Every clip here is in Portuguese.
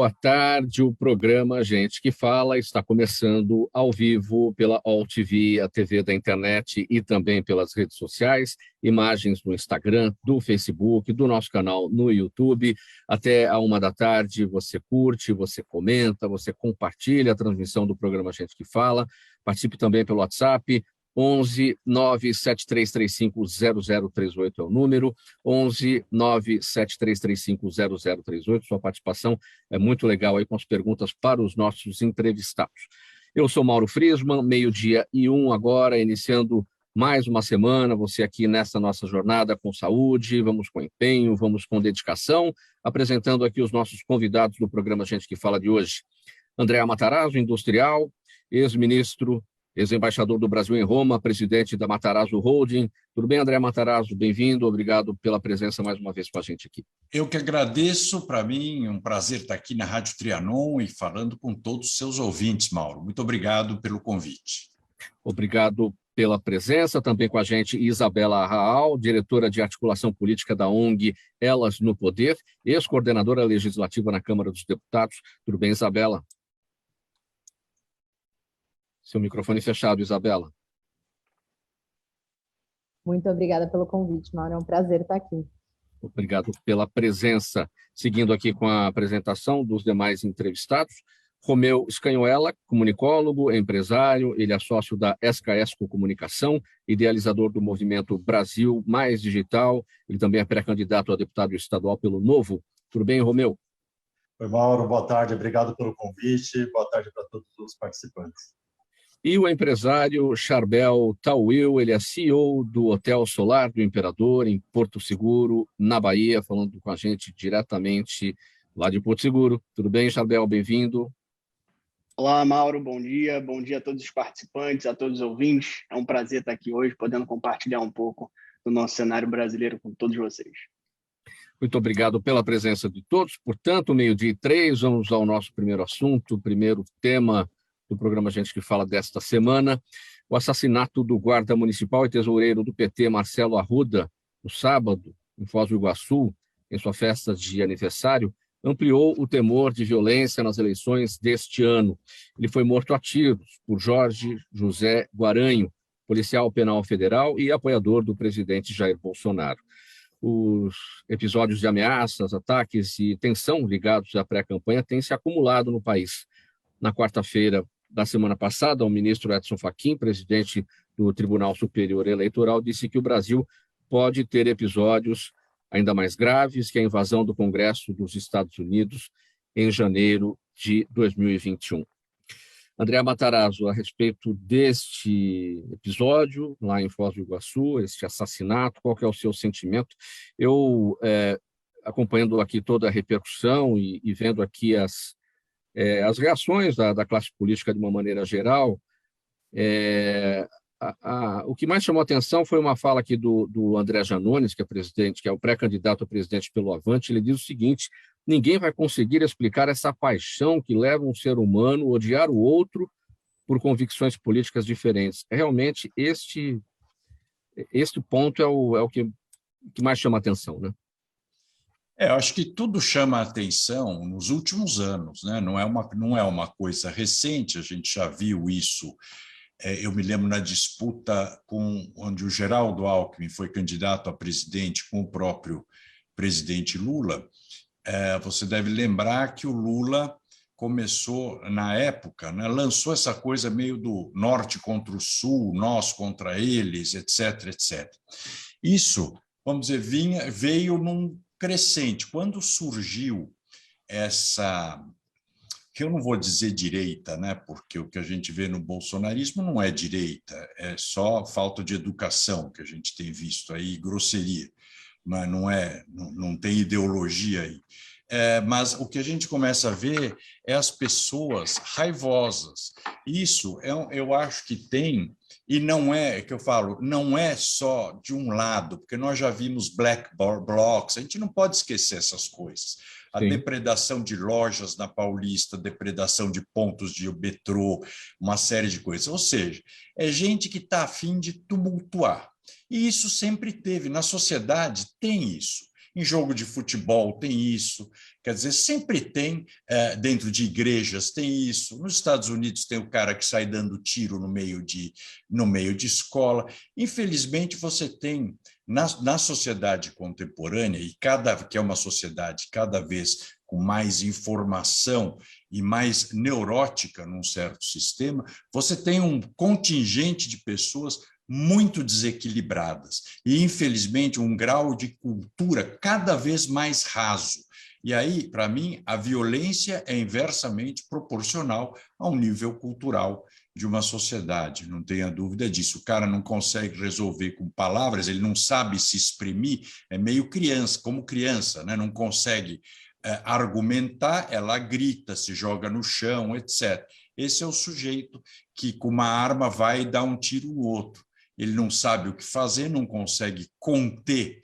boa tarde. O programa Gente que Fala está começando ao vivo pela All TV, a TV da internet e também pelas redes sociais, imagens no Instagram, do Facebook, do nosso canal no YouTube. Até a 13h você curte, você comenta, você compartilha a transmissão do programa Gente que Fala. Participe também pelo WhatsApp. 11 97335 0038 é o número, 11 97335 0038. Sua participação é muito legal aí com as perguntas para os nossos entrevistados. Eu sou Mauro Friesman, 12h01 agora, iniciando mais uma semana, você aqui nessa nossa jornada com saúde, vamos com empenho, vamos com dedicação, apresentando aqui os nossos convidados do programa Gente que Fala de hoje. André Matarazzo, industrial, ex-ministro, ex-embaixador do Brasil em Roma, presidente da Matarazzo Holding. Tudo bem, André Matarazzo? Bem-vindo, obrigado pela presença mais uma vez com a gente aqui. Eu que agradeço, para mim é um prazer estar aqui na Rádio Trianon e falando com todos os seus ouvintes, Mauro. Muito obrigado pelo convite. Obrigado pela presença, também com a gente Isabela Raal, diretora de articulação política da ONG Elas no Poder, ex-coordenadora legislativa na Câmara dos Deputados. Tudo bem, Isabela? Seu microfone fechado, Isabela. Muito obrigada pelo convite, Mauro. É um prazer estar aqui. Obrigado pela presença. Seguindo aqui com a apresentação dos demais entrevistados, Romeu Scanhoela, comunicólogo, empresário, ele é sócio da SKS Comunicação, idealizador do movimento Brasil Mais Digital, ele também é pré-candidato a deputado estadual pelo Novo. Tudo bem, Romeu? Oi, Mauro, boa tarde, obrigado pelo convite, boa tarde para todos os participantes. E o empresário Charbel Tawil, ele é CEO do Hotel Solar do Imperador, em Porto Seguro, na Bahia, falando com a gente diretamente lá de Porto Seguro. Tudo bem, Charbel? Bem-vindo. Olá, Mauro, bom dia a todos os participantes, a todos os ouvintes. É um prazer estar aqui hoje, podendo compartilhar um pouco do nosso cenário brasileiro com todos vocês. Muito obrigado pela presença de todos. Portanto, 12h03, vamos ao nosso primeiro assunto, o primeiro tema do programa Gente que Fala desta semana, o assassinato do guarda municipal e tesoureiro do PT, Marcelo Arruda, no sábado, em Foz do Iguaçu, em sua festa de aniversário, ampliou o temor de violência nas eleições deste ano. Ele foi morto a tiros por Jorge José Guaranho, policial penal federal e apoiador do presidente Jair Bolsonaro. Os episódios de ameaças, ataques e tensão ligados à pré-campanha têm se acumulado no país. Na quarta-feira da semana passada, o ministro Edson Fachin, presidente do Tribunal Superior Eleitoral, disse que o Brasil pode ter episódios ainda mais graves que a invasão do Congresso dos Estados Unidos em janeiro de 2021. André Matarazzo, a respeito deste episódio lá em Foz do Iguaçu, este assassinato, qual que é o seu sentimento? Eu, acompanhando aqui toda a repercussão e vendo aqui as reações da classe política de uma maneira geral, o que mais chamou a atenção foi uma fala aqui do André Janones, que é presidente, que é o pré-candidato a presidente pelo Avante. Ele diz o seguinte: ninguém vai conseguir explicar essa paixão que leva um ser humano a odiar o outro por convicções políticas diferentes. Realmente, este ponto é o que mais chama a atenção, né? Eu acho que tudo chama a atenção nos últimos anos, né? Não é uma coisa recente, a gente já viu isso. Eu me lembro na disputa onde o Geraldo Alckmin foi candidato a presidente com o próprio presidente Lula. Você deve lembrar que o Lula começou, na época, né, lançou essa coisa meio do norte contra o sul, nós contra eles, etc, etc. Isso, vamos dizer, veio num crescente. Quando surgiu essa, que eu não vou dizer direita, né, porque o que a gente vê no bolsonarismo não é direita, é só falta de educação que a gente tem visto aí, grosseria, mas não tem ideologia aí. Mas o que a gente começa a ver é as pessoas raivosas. Isso eu acho que tem. E não é, que eu falo, não é só de um lado, porque nós já vimos black blocs, a gente não pode esquecer essas coisas. A Sim. depredação de lojas na Paulista, depredação de pontos de metrô, uma série de coisas. Ou seja, é gente que está a fim de tumultuar. E isso sempre teve, na sociedade tem isso. em jogo de futebol tem isso, quer dizer, sempre tem, dentro de igrejas tem isso, nos Estados Unidos tem o cara que sai dando tiro no meio de escola. Infelizmente, você tem, na sociedade contemporânea, que é uma sociedade cada vez com mais informação e mais neurótica num certo sistema, você tem um contingente de pessoas muito desequilibradas e, infelizmente, um grau de cultura cada vez mais raso. E aí, para mim, a violência é inversamente proporcional ao nível cultural de uma sociedade, não tenha dúvida disso. O cara não consegue resolver com palavras, ele não sabe se exprimir, é meio criança, como criança, né? Não consegue argumentar, ela grita, se joga no chão, etc. Esse é o sujeito que, com uma arma, vai dar um tiro no outro. Ele não sabe o que fazer, não consegue conter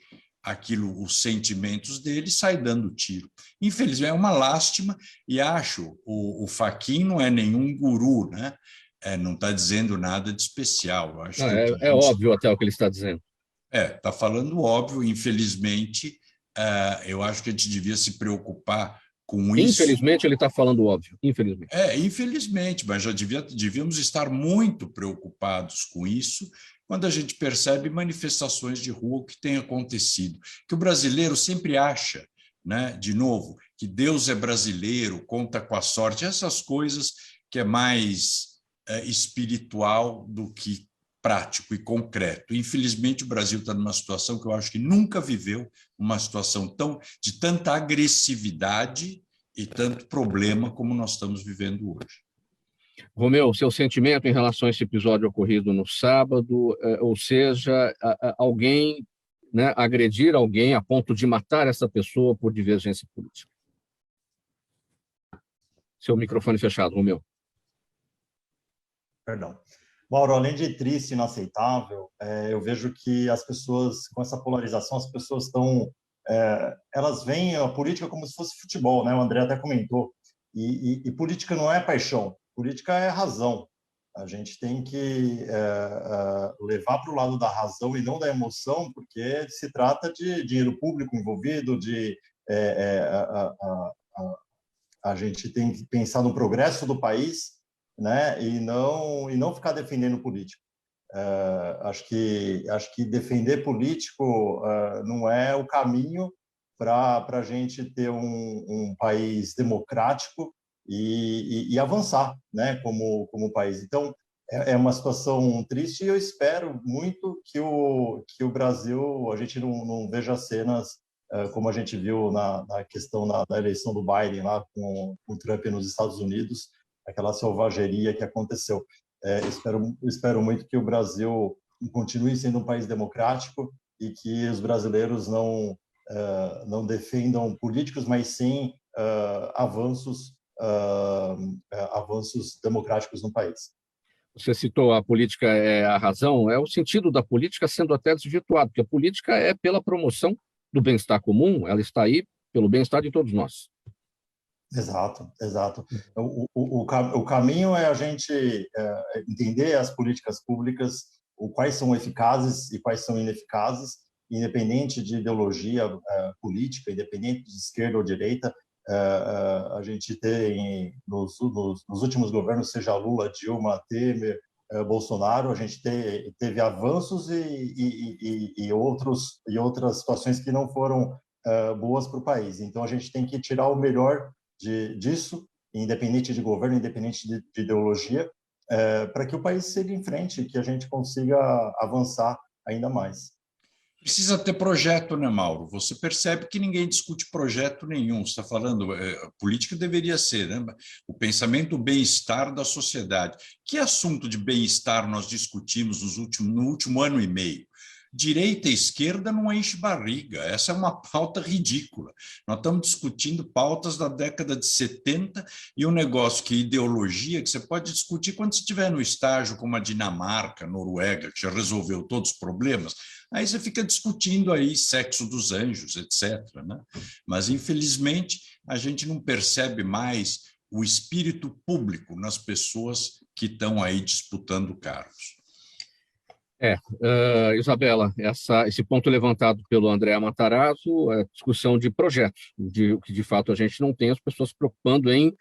os sentimentos dele, sai dando tiro. Infelizmente, é uma lástima, e acho o Fachin não é nenhum guru, né? Não está dizendo nada de especial. Eu acho é óbvio até o que ele está dizendo. Está falando óbvio, infelizmente. Eu acho que a gente devia se preocupar com isso. Infelizmente, ele está falando óbvio, infelizmente. Infelizmente, mas já devíamos estar muito preocupados com isso quando a gente percebe manifestações de rua que tem acontecido. Que o brasileiro sempre acha, né, de novo, que Deus é brasileiro, conta com a sorte, essas coisas que é mais espiritual do que prático e concreto. Infelizmente, o Brasil está numa situação que eu acho que nunca viveu, uma situação de tanta agressividade e tanto problema como nós estamos vivendo hoje. Romeu, seu sentimento em relação a esse episódio ocorrido no sábado, ou seja, alguém, né, agredir alguém a ponto de matar essa pessoa por divergência política. Seu microfone fechado, Romeu. Perdão. Mauro, além de triste e inaceitável, eu vejo que as pessoas, com essa polarização, as pessoas estão... elas veem a política como se fosse futebol, né? O André até comentou. E política não é paixão, política é razão. A gente tem que levar para o lado da razão e não da emoção, porque se trata de dinheiro público envolvido, a gente tem que pensar no progresso do país, né? E não ficar defendendo político. Acho que defender político não é o caminho para a gente ter um país democrático e avançar, né? Como país. Então, é uma situação triste e eu espero muito que o Brasil, a gente não veja cenas como a gente viu na questão da eleição do Biden lá com o Trump nos Estados Unidos, aquela selvageria que aconteceu. Espero muito que o Brasil continue sendo um país democrático e que os brasileiros não defendam políticos, mas sim avanços democráticos no país. Você citou a política é a razão, é o sentido da política sendo até desvirtuado, porque a política é pela promoção do bem-estar comum, ela está aí pelo bem-estar de todos nós. Exato. O caminho é a gente entender as políticas públicas, quais são eficazes e quais são ineficazes, independente de ideologia política, independente de esquerda ou direita. A gente tem, nos últimos governos, seja Lula, Dilma, Temer, Bolsonaro, a gente teve avanços e outras situações que não foram boas para o país. Então, a gente tem que tirar o melhor disso, independente de governo, independente de ideologia, para que o país siga em frente, que a gente consiga avançar ainda mais. Precisa ter projeto, né, Mauro? Você percebe que ninguém discute projeto nenhum. Você está falando, a política deveria ser, né? O pensamento do bem-estar da sociedade. Que assunto de bem-estar nós discutimos no último ano e meio? Direita e esquerda não enche barriga, essa é uma pauta ridícula. Nós estamos discutindo pautas da década de 70 e um negócio que ideologia, que você pode discutir quando você estiver no estágio como a Dinamarca, Noruega, que já resolveu todos os problemas, aí você fica discutindo aí sexo dos anjos, etc., né? Mas, infelizmente, a gente não percebe mais o espírito público nas pessoas que estão aí disputando cargos. Isabela, esse ponto levantado pelo André Matarazzo é discussão de projetos, de que de fato a gente não tem as pessoas se preocupando em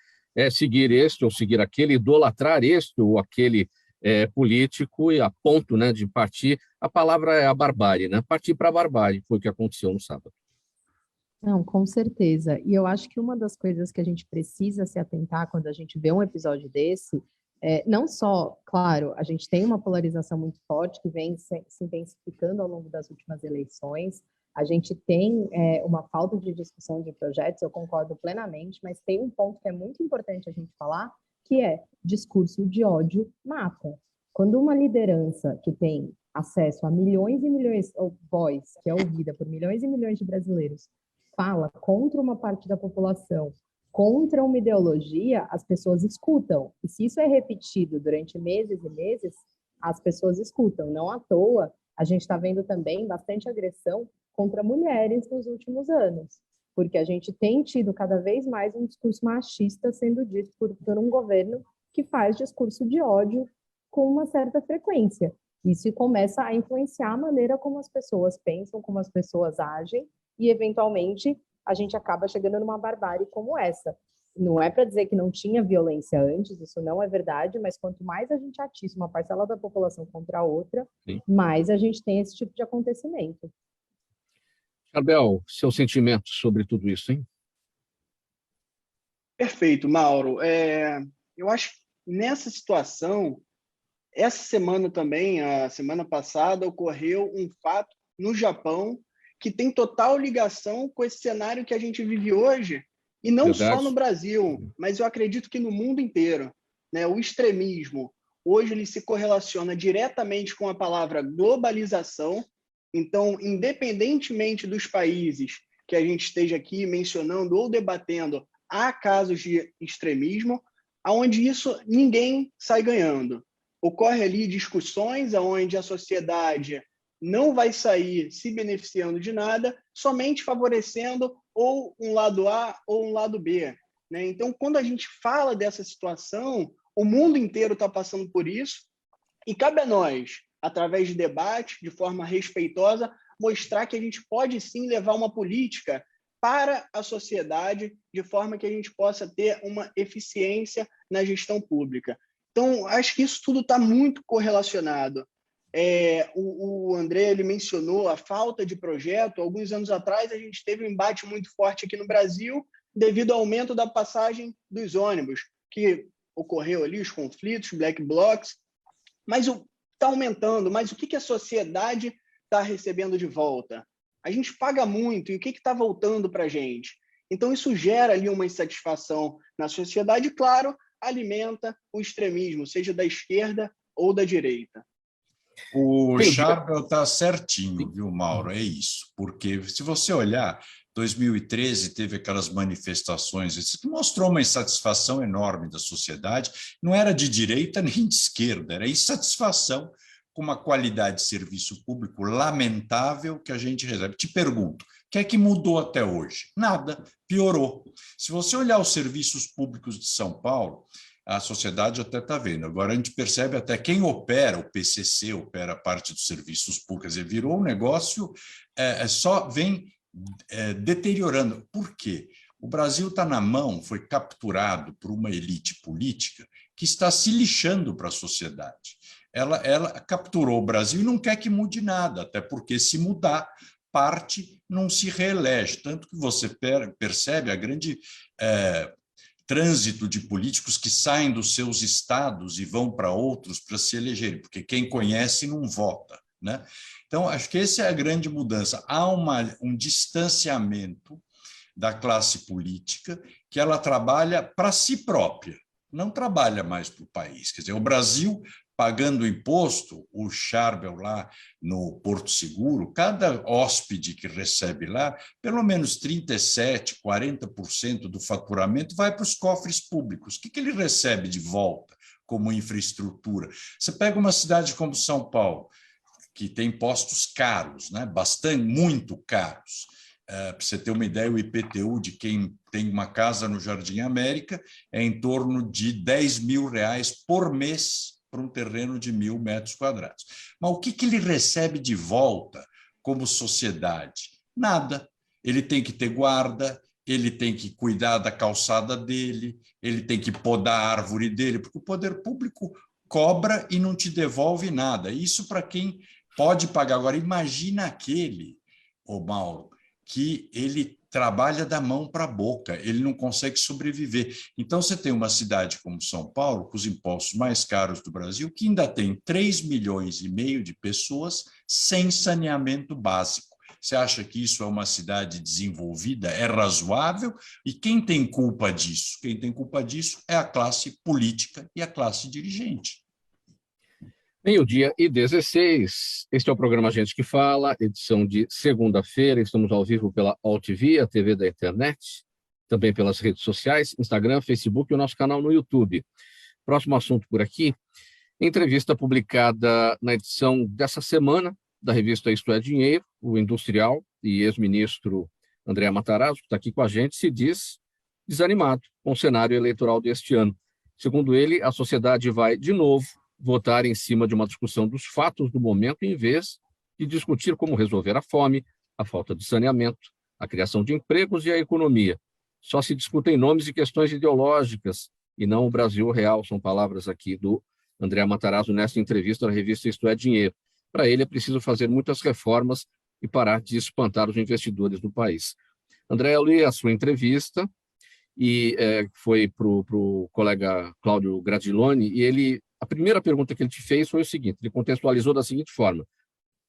seguir este ou seguir aquele, idolatrar este ou aquele político e a ponto, né, de partir, a palavra é a barbárie, né? Partir para a barbárie, foi o que aconteceu no sábado. Não, com certeza. E eu acho que uma das coisas que a gente precisa se atentar quando a gente vê um episódio desse, não só, claro, a gente tem uma polarização muito forte que vem se intensificando ao longo das últimas eleições, a gente tem uma falta de discussão de projetos, eu concordo plenamente, mas tem um ponto que é muito importante a gente falar, que é discurso de ódio mata. Quando uma liderança que tem acesso a milhões e milhões, ou voz, que é ouvida por milhões e milhões de brasileiros, fala contra uma parte da população, contra uma ideologia, as pessoas escutam. E se isso é repetido durante meses e meses, as pessoas escutam. Não à toa, a gente está vendo também bastante agressão contra mulheres nos últimos anos, porque a gente tem tido cada vez mais um discurso machista sendo dito por um governo que faz discurso de ódio com uma certa frequência. Isso começa a influenciar a maneira como as pessoas pensam, como as pessoas agem, e, eventualmente, a gente acaba chegando numa barbárie como essa. Não é para dizer que não tinha violência antes, isso não é verdade, mas quanto mais a gente atiça uma parcela da população contra a outra, Sim. mais a gente tem esse tipo de acontecimento. Charbel, seu sentimento sobre tudo isso, hein? Perfeito, Mauro. Eu acho que nessa situação, essa semana também, a semana passada, ocorreu um fato no Japão que tem total ligação com esse cenário que a gente vive hoje, e não Verdade. só no Brasil, mas eu acredito que no mundo inteiro, né? O extremismo, hoje ele se correlaciona diretamente com a palavra globalização. Então, independentemente dos países que a gente esteja aqui mencionando ou debatendo, há casos de extremismo, onde isso ninguém sai ganhando. Ocorre ali discussões onde a sociedade não vai sair se beneficiando de nada, somente favorecendo ou um lado A ou um lado B, né? Então, quando a gente fala dessa situação, o mundo inteiro está passando por isso, e cabe a nós, através de debate, de forma respeitosa, mostrar que a gente pode sim levar uma política para a sociedade, de forma que a gente possa ter uma eficiência na gestão pública. Então, acho que isso tudo está muito correlacionado. O André ele mencionou a falta de projeto. Alguns anos atrás, a gente teve um embate muito forte aqui no Brasil devido ao aumento da passagem dos ônibus, que ocorreu ali, os conflitos, black blocs, mas está aumentando. Mas o que a sociedade está recebendo de volta? A gente paga muito, e o que está voltando para a gente? Então, isso gera ali uma insatisfação na sociedade, e, claro, alimenta o extremismo, seja da esquerda ou da direita. O Charbel está certinho, viu, Mauro? É isso. Porque, se você olhar, 2013 teve aquelas manifestações, isso que mostrou uma insatisfação enorme da sociedade. Não era de direita nem de esquerda, era insatisfação com uma qualidade de serviço público lamentável que a gente recebe. Te pergunto, o que é que mudou até hoje? Nada, piorou. Se você olhar os serviços públicos de São Paulo, a sociedade até está vendo. Agora, a gente percebe até quem opera, o PCC opera parte dos serviços públicos, quer dizer, virou um negócio, só vem deteriorando. Por quê? O Brasil está na mão, foi capturado por uma elite política que está se lixando para a sociedade. Ela capturou o Brasil e não quer que mude nada, até porque, se mudar, parte não se reelege. Tanto que você percebe a grande trânsito de políticos que saem dos seus estados e vão para outros para se elegerem, porque quem conhece não vota, né? Então, acho que essa é a grande mudança. Há um distanciamento da classe política que ela trabalha para si própria, não trabalha mais para o país. Quer dizer, o Brasil pagando imposto, o Charbel lá no Porto Seguro, cada hóspede que recebe lá, pelo menos 37%, 40% do faturamento vai para os cofres públicos. O que ele recebe de volta como infraestrutura? Você pega uma cidade como São Paulo, que tem impostos caros, né? Bastante, muito caros. Para você ter uma ideia, o IPTU de quem tem uma casa no Jardim América é em torno de R$10 mil por mês para um terreno de 1.000 metros quadrados. Mas o que ele recebe de volta como sociedade? Nada. Ele tem que ter guarda, ele tem que cuidar da calçada dele, ele tem que podar a árvore dele, porque o poder público cobra e não te devolve nada. Isso para quem pode pagar. Agora, imagina aquele, ô Mauro, que ele trabalha da mão para a boca, ele não consegue sobreviver. Então, você tem uma cidade como São Paulo, com os impostos mais caros do Brasil, que ainda tem 3,5 milhões de pessoas sem saneamento básico. Você acha que isso é uma cidade desenvolvida? É razoável? E quem tem culpa disso? Quem tem culpa disso é a classe política e a classe dirigente. 12h16. Este é o programa Gente que Fala, edição de segunda-feira. Estamos ao vivo pela Altvia, a TV da internet, também pelas redes sociais, Instagram, Facebook e o nosso canal no YouTube. Próximo assunto por aqui, entrevista publicada na edição dessa semana da revista Isto é Dinheiro. O industrial e ex-ministro André Matarazzo, que está aqui com a gente, se diz desanimado com o cenário eleitoral deste ano. Segundo ele, a sociedade vai, de novo, votar em cima de uma discussão dos fatos do momento, em vez de discutir como resolver a fome, a falta de saneamento, a criação de empregos e a economia. Só se discutem nomes e questões ideológicas, e não o Brasil real. São palavras aqui do André Matarazzo nesta entrevista na revista Isto é Dinheiro. Para ele, é preciso fazer muitas reformas e parar de espantar os investidores do país. André, eu li a sua entrevista, e foi para o colega Cláudio Gradiloni, e a primeira pergunta que ele te fez foi o seguinte, ele contextualizou da seguinte forma: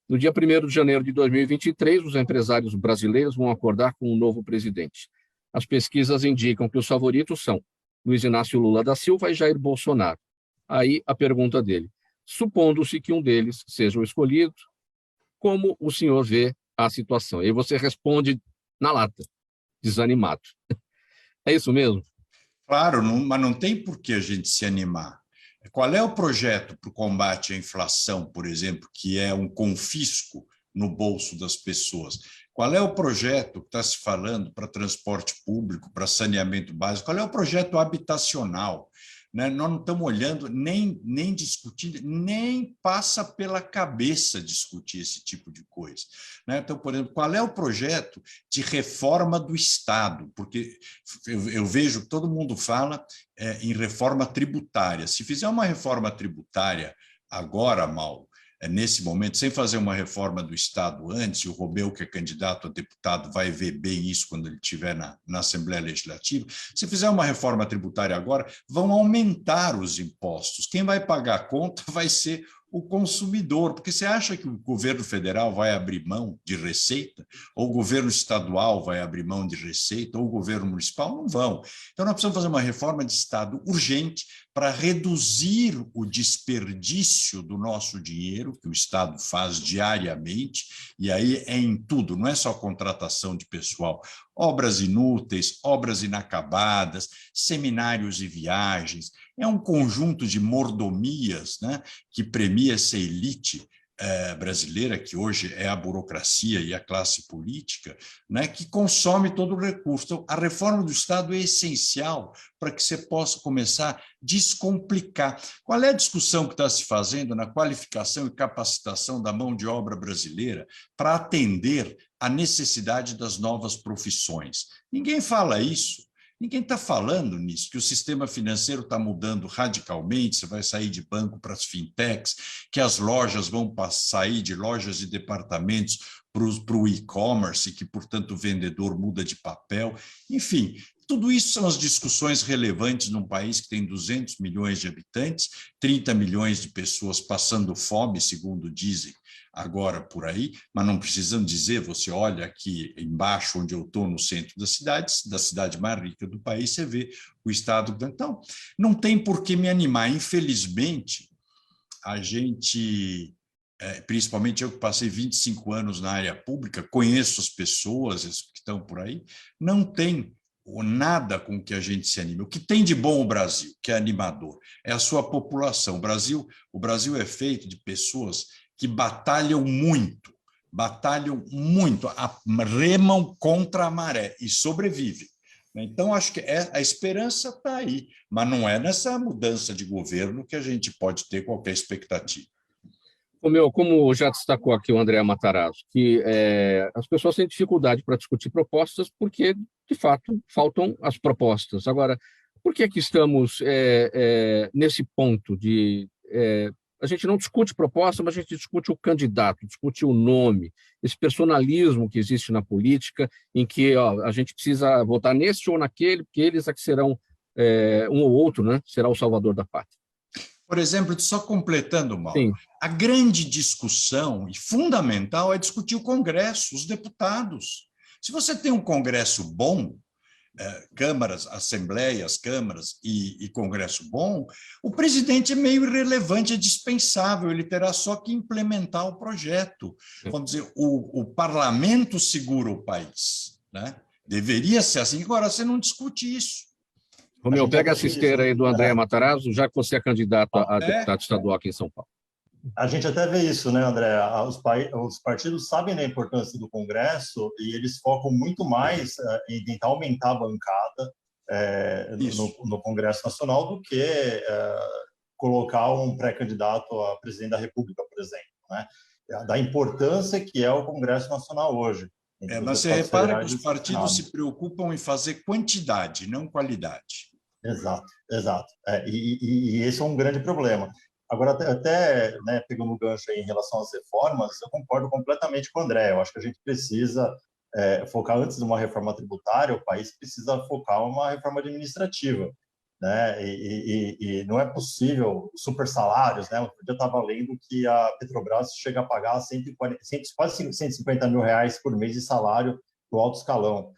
no dia 1º de janeiro de 2023, os empresários brasileiros vão acordar com um novo presidente. As pesquisas indicam que os favoritos são Luiz Inácio Lula da Silva e Jair Bolsonaro. Aí a pergunta dele: supondo-se que um deles seja o escolhido, como o senhor vê a situação? E aí você responde na lata, desanimado. É isso mesmo? Claro, mas não tem por que a gente se animar. Qual é o projeto para o combate à inflação, por exemplo, que é um confisco no bolso das pessoas? Qual é o projeto que está se falando para transporte público, para saneamento básico? Qual é o projeto habitacional? Nós não estamos olhando, nem discutindo, nem passa pela cabeça discutir esse tipo de coisa. Então, por exemplo, qual é o projeto de reforma do Estado? Porque eu vejo que todo mundo fala em reforma tributária. Se fizer uma reforma tributária agora, Mauro, nesse momento, sem fazer uma reforma do Estado antes, e o Robeu, que é candidato a deputado, vai ver bem isso quando ele estiver na Assembleia Legislativa, se fizer uma reforma tributária agora, vão aumentar os impostos. Quem vai pagar a conta vai ser o consumidor, porque você acha que o governo federal vai abrir mão de receita, ou o governo estadual vai abrir mão de receita, ou o governo municipal? Não vão. Então, nós precisamos fazer uma reforma de Estado urgente para reduzir o desperdício do nosso dinheiro, que o Estado faz diariamente, e aí é em tudo, não é só contratação de pessoal, obras inúteis, obras inacabadas, seminários e viagens, é um conjunto de mordomias, né, que premia essa elite brasileira, que hoje é a burocracia e a classe política, né, que consome todo o recurso. Então, a reforma do Estado é essencial para que você possa começar a descomplicar. Qual é a discussão que está se fazendo na qualificação e capacitação da mão de obra brasileira para atender à necessidade das novas profissões? Ninguém fala isso. Ninguém está falando nisso, que o sistema financeiro está mudando radicalmente, você vai sair de banco para as fintechs, que as lojas vão sair de lojas e departamentos para o e-commerce, que, portanto, o vendedor muda de papel. Enfim, tudo isso são as discussões relevantes num país que tem 200 milhões de habitantes, 30 milhões de pessoas passando fome, segundo dizem agora por aí, mas não precisam dizer, você olha aqui embaixo, onde eu estou, no centro da cidade mais rica do país, você vê o estado. Então, não tem por que me animar. Infelizmente, a gente, principalmente eu que passei 25 anos na área pública, conheço as pessoas que estão por aí, não tem nada com que a gente se anime. O que tem de bom o Brasil, que é animador, é a sua população. O Brasil é feito de pessoas que batalham muito, remam contra a maré e sobrevivem. Então, acho que a esperança está aí, mas não é nessa mudança de governo que a gente pode ter qualquer expectativa. Como já destacou aqui o André Matarazzo, que as pessoas têm dificuldade para discutir propostas porque, de fato, faltam as propostas. Agora, por que estamos nesse ponto de... a gente não discute proposta, mas a gente discute o candidato, discute o nome, esse personalismo que existe na política, em que a gente precisa votar nesse ou naquele, porque eles é que serão um ou outro, né? Será o salvador da pátria. Por exemplo, só completando, Mauro, Sim. a grande discussão e fundamental é discutir o Congresso, os deputados. Se você tem um Congresso bom, câmaras, assembleias, câmaras e Congresso bom, o presidente é meio irrelevante, é dispensável, ele terá só que implementar o projeto. Vamos dizer, o parlamento segura o país, né? Deveria ser assim. Agora, você não discute isso. Romeu, pega essa esteira aí do André Matarazzo, já que você é candidato a deputado estadual aqui em São Paulo. A gente até vê isso, né, André? Os partidos sabem da importância do Congresso e eles focam muito mais em tentar aumentar a bancada no Congresso Nacional do que colocar um pré-candidato a presidente da República, por exemplo, né? Da importância que é o Congresso Nacional hoje. Mas você repara que os partidos se preocupam em fazer quantidade, não qualidade. Exato, exato. E esse é um grande problema. Agora, até né, pegando o gancho aí em relação às reformas, eu concordo completamente com o André. Eu acho que a gente precisa focar, antes de uma reforma tributária, o país precisa focar em uma reforma administrativa, né? E não é possível super salários, né? Eu estava lendo que a Petrobras chega a pagar quase 150 mil reais por mês de salário do alto escalão.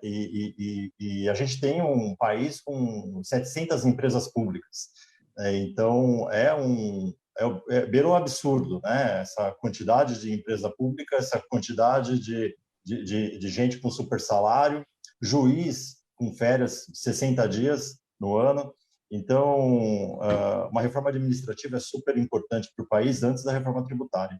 E a gente tem um país com 700 empresas públicas. Então, beira um absurdo, né? Essa quantidade de empresa pública, essa quantidade de gente com super salário, juiz com férias de 60 dias no ano. Então, uma reforma administrativa é super importante para o país antes da reforma tributária.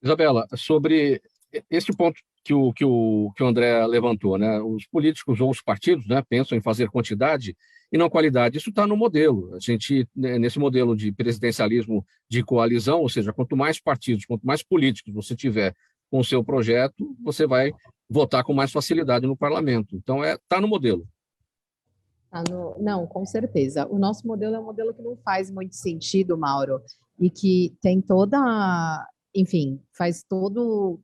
Isabela, sobre esse ponto que o André levantou, né? Os políticos ou os partidos, né, pensam em fazer quantidade e não qualidade. Isso está no modelo. A gente, nesse modelo de presidencialismo de coalizão, ou seja, quanto mais partidos, quanto mais políticos você tiver com o seu projeto, você vai votar com mais facilidade no parlamento. Então, está no modelo. Não, com certeza. O nosso modelo é um modelo que não faz muito sentido, Mauro, e que tem enfim, faz todo...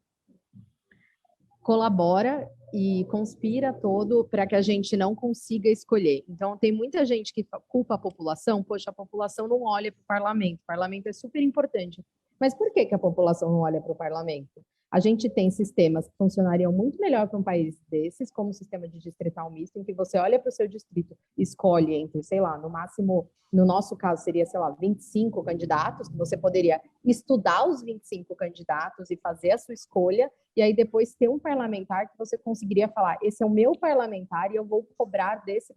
colabora e conspira todo para que a gente não consiga escolher. Então, tem muita gente que culpa a população. Poxa, a população não olha para o parlamento é super importante. Mas por que a população não olha para o parlamento? A gente tem sistemas que funcionariam muito melhor para um país desses, como o sistema de distrital misto, em que você olha para o seu distrito, escolhe entre, sei lá, no máximo, no nosso caso seria, sei lá, 25 candidatos, que você poderia estudar os 25 candidatos e fazer a sua escolha, e aí depois ter um parlamentar que você conseguiria falar, esse é o meu parlamentar e eu vou cobrar desse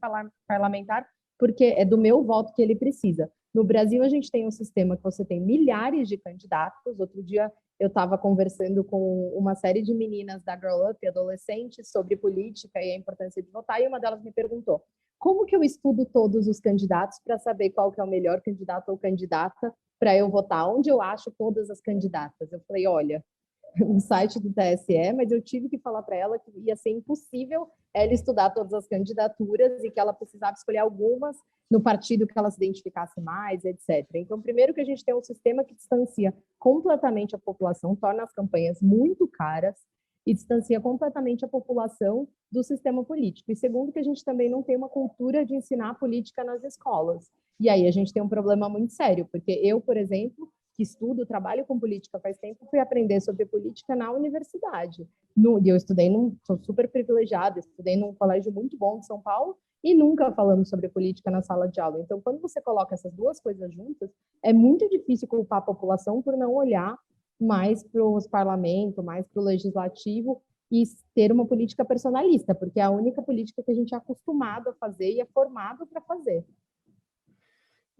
parlamentar porque é do meu voto que ele precisa. No Brasil, a gente tem um sistema que você tem milhares de candidatos. Outro dia, eu estava conversando com uma série de meninas da Grow Up, adolescentes, sobre política e a importância de votar, e uma delas me perguntou, como que eu estudo todos os candidatos para saber qual que é o melhor candidato ou candidata para eu votar? Onde eu acho todas as candidatas? Eu falei, olha, no site do TSE, mas eu tive que falar para ela que ia ser impossível ela estudar todas as candidaturas e que ela precisava escolher algumas no partido que ela se identificasse mais, etc. Então, primeiro que a gente tem um sistema que distancia completamente a população, torna as campanhas muito caras e distancia completamente a população do sistema político. E segundo que a gente também não tem uma cultura de ensinar política nas escolas. E aí a gente tem um problema muito sério, porque eu, por exemplo, que estudo, trabalho com política faz tempo, fui aprender sobre política na universidade. E eu estudei, sou super privilegiada, estudei num colégio muito bom de São Paulo e nunca falamos sobre política na sala de aula. Então, quando você coloca essas duas coisas juntas, é muito difícil culpar a população por não olhar mais para os parlamentos, mais para o legislativo e ter uma política personalista, porque é a única política que a gente é acostumado a fazer e é formado para fazer.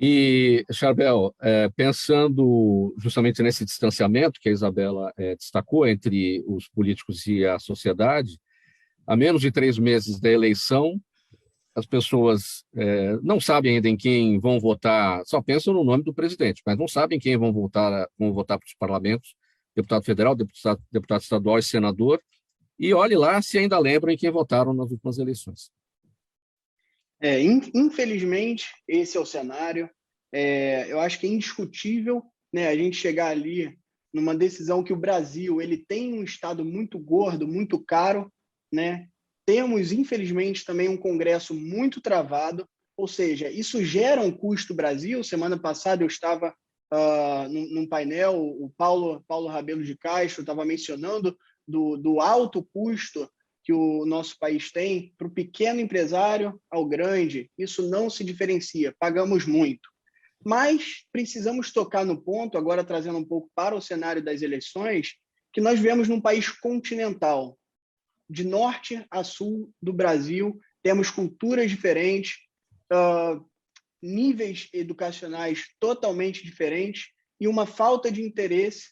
E, Charbel, pensando justamente nesse distanciamento que a Isabela destacou entre os políticos e a sociedade, a menos de 3 meses da eleição, as pessoas não sabem ainda em quem vão votar, só pensam no nome do presidente, mas não sabem quem vão votar para os parlamentos, deputado federal, deputado estadual e senador, e olhe lá se ainda lembram em quem votaram nas últimas eleições. Infelizmente, esse é o cenário. Eu acho que é indiscutível, né, a gente chegar ali numa decisão que o Brasil ele tem um Estado muito gordo, muito caro, né? Temos, infelizmente, também um Congresso muito travado, ou seja, isso gera um custo Brasil. Semana passada eu estava num painel, o Paulo Rabelo de Castro estava mencionando do alto custo que o nosso país tem para o pequeno empresário ao grande. Isso não se diferencia, pagamos muito. Mas precisamos tocar no ponto, agora trazendo um pouco para o cenário das eleições, que nós vivemos num país continental, de norte a sul do Brasil, temos culturas diferentes, níveis educacionais totalmente diferentes e uma falta de interesse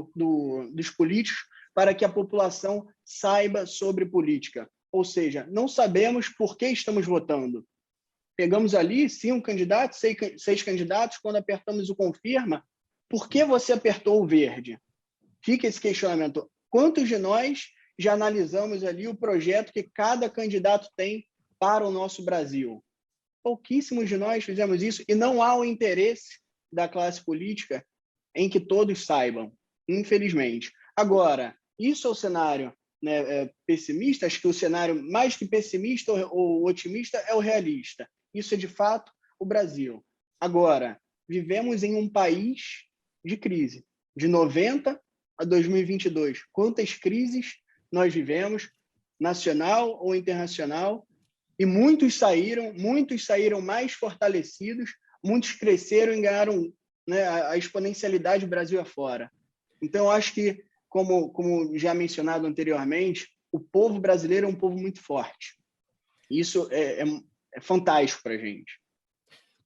dos políticos para que a população saiba sobre política. Ou seja, não sabemos por que estamos votando. Pegamos ali 5 candidatos, 6 candidatos, quando apertamos o confirma, por que você apertou o verde? Fica esse questionamento. Quantos de nós já analisamos ali o projeto que cada candidato tem para o nosso Brasil? Pouquíssimos de nós fizemos isso e não há o interesse da classe política em que todos saibam, infelizmente. Agora, isso é o cenário, né, pessimista. Acho que o cenário mais que pessimista ou otimista é o realista. Isso é, de fato, o Brasil. Agora, vivemos em um país de crise. De 90 a 2022, quantas crises nós vivemos, nacional ou internacional, e muitos saíram mais fortalecidos, muitos cresceram e ganharam, né, a exponencialidade do Brasil afora. Então, acho que, como já mencionado anteriormente, o povo brasileiro é um povo muito forte. Isso é fantástico para a gente.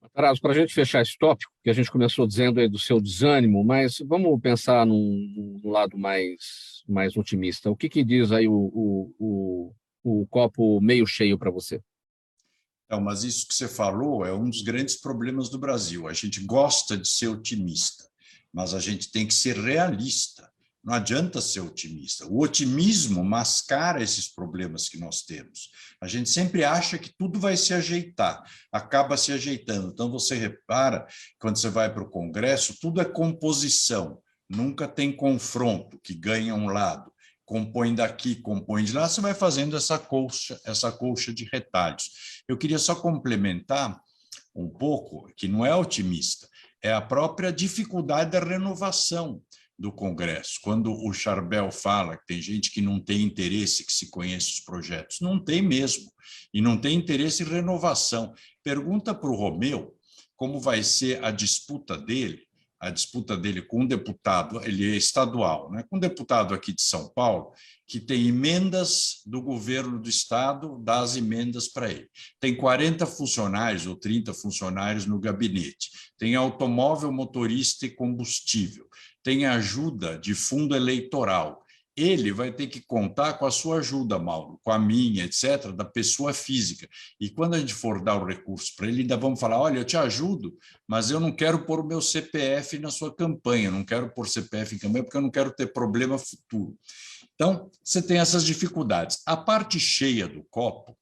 Matarazzo, para a gente fechar esse tópico, que a gente começou dizendo aí do seu desânimo, mas vamos pensar num lado mais otimista. O que diz aí o copo meio cheio para você? Não, mas isso que você falou é um dos grandes problemas do Brasil. A gente gosta de ser otimista, mas a gente tem que ser realista. Não adianta ser otimista. O otimismo mascara esses problemas que nós temos. A gente sempre acha que tudo vai se ajeitar, acaba se ajeitando. Então, você repara, quando você vai para o Congresso, tudo é composição, nunca tem confronto, que ganha um lado. Compõe daqui, compõe de lá, você vai fazendo essa colcha de retalhos. Eu queria só complementar um pouco, que não é otimista, é a própria dificuldade da renovação do Congresso. Quando o Charbel fala que tem gente que não tem interesse, que se conhece os projetos, não tem mesmo, e não tem interesse em renovação. Pergunta para o Romeu como vai ser a disputa dele com um deputado, ele é estadual, né? Com um deputado aqui de São Paulo, que tem emendas do governo do estado, dá as emendas para ele. Tem 40 funcionários ou 30 funcionários no gabinete, tem automóvel, motorista e combustível, tem ajuda de fundo eleitoral. Ele vai ter que contar com a sua ajuda, Mauro, com a minha, etc., da pessoa física. E quando a gente for dar o recurso para ele, ainda vamos falar, olha, eu te ajudo, mas eu não quero pôr o meu CPF na sua campanha, não quero pôr CPF em campanha porque eu não quero ter problema futuro. Então, você tem essas dificuldades. A parte cheia do copo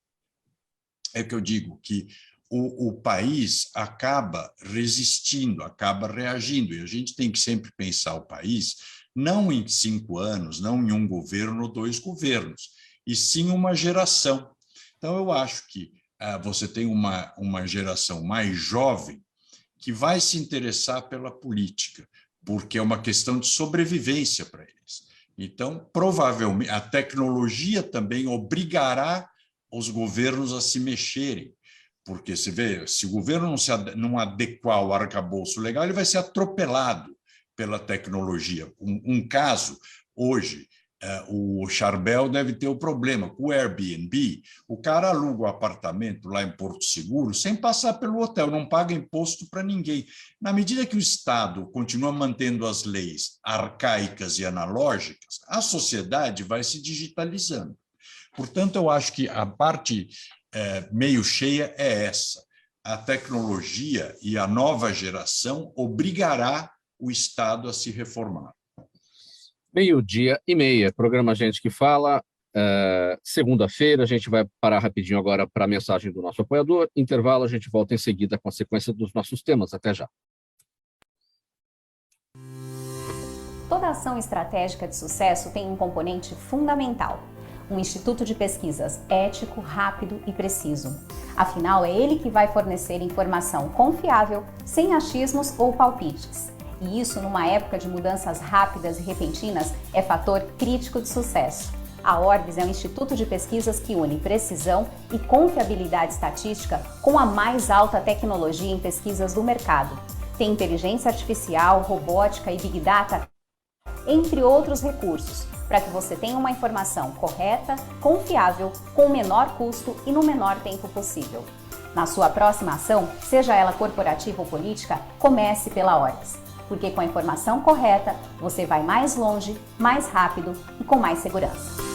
é que eu digo que o país acaba resistindo, acaba reagindo, e a gente tem que sempre pensar o país não em 5 anos, não em um governo ou 2 governos, e sim uma geração. Então, eu acho que você tem uma geração mais jovem que vai se interessar pela política, porque é uma questão de sobrevivência para eles. Então, provavelmente, a tecnologia também obrigará os governos a se mexerem, porque você vê, se o governo não adequar ao arcabouço legal, ele vai ser atropelado pela tecnologia. Um caso, hoje, o Charbel deve ter o problema com o Airbnb. O cara aluga o apartamento lá em Porto Seguro sem passar pelo hotel, não paga imposto para ninguém. Na medida que o Estado continua mantendo as leis arcaicas e analógicas, a sociedade vai se digitalizando. Portanto, eu acho que a parte meio cheia é essa. A tecnologia e a nova geração obrigará o Estado a se reformar. 12:30, programa Gente que Fala. Segunda-feira, a gente vai parar rapidinho agora para a mensagem do nosso apoiador. Intervalo, a gente volta em seguida com a sequência dos nossos temas. Até já. Toda ação estratégica de sucesso tem um componente fundamental: um instituto de pesquisas ético, rápido e preciso. Afinal, é ele que vai fornecer informação confiável, sem achismos ou palpites. E isso, numa época de mudanças rápidas e repentinas, é fator crítico de sucesso. A Orbis é um instituto de pesquisas que une precisão e confiabilidade estatística com a mais alta tecnologia em pesquisas do mercado. Tem inteligência artificial, robótica e Big Data, entre outros recursos, para que você tenha uma informação correta, confiável, com o menor custo e no menor tempo possível. Na sua próxima ação, seja ela corporativa ou política, comece pela Orbis, porque com a informação correta, você vai mais longe, mais rápido e com mais segurança.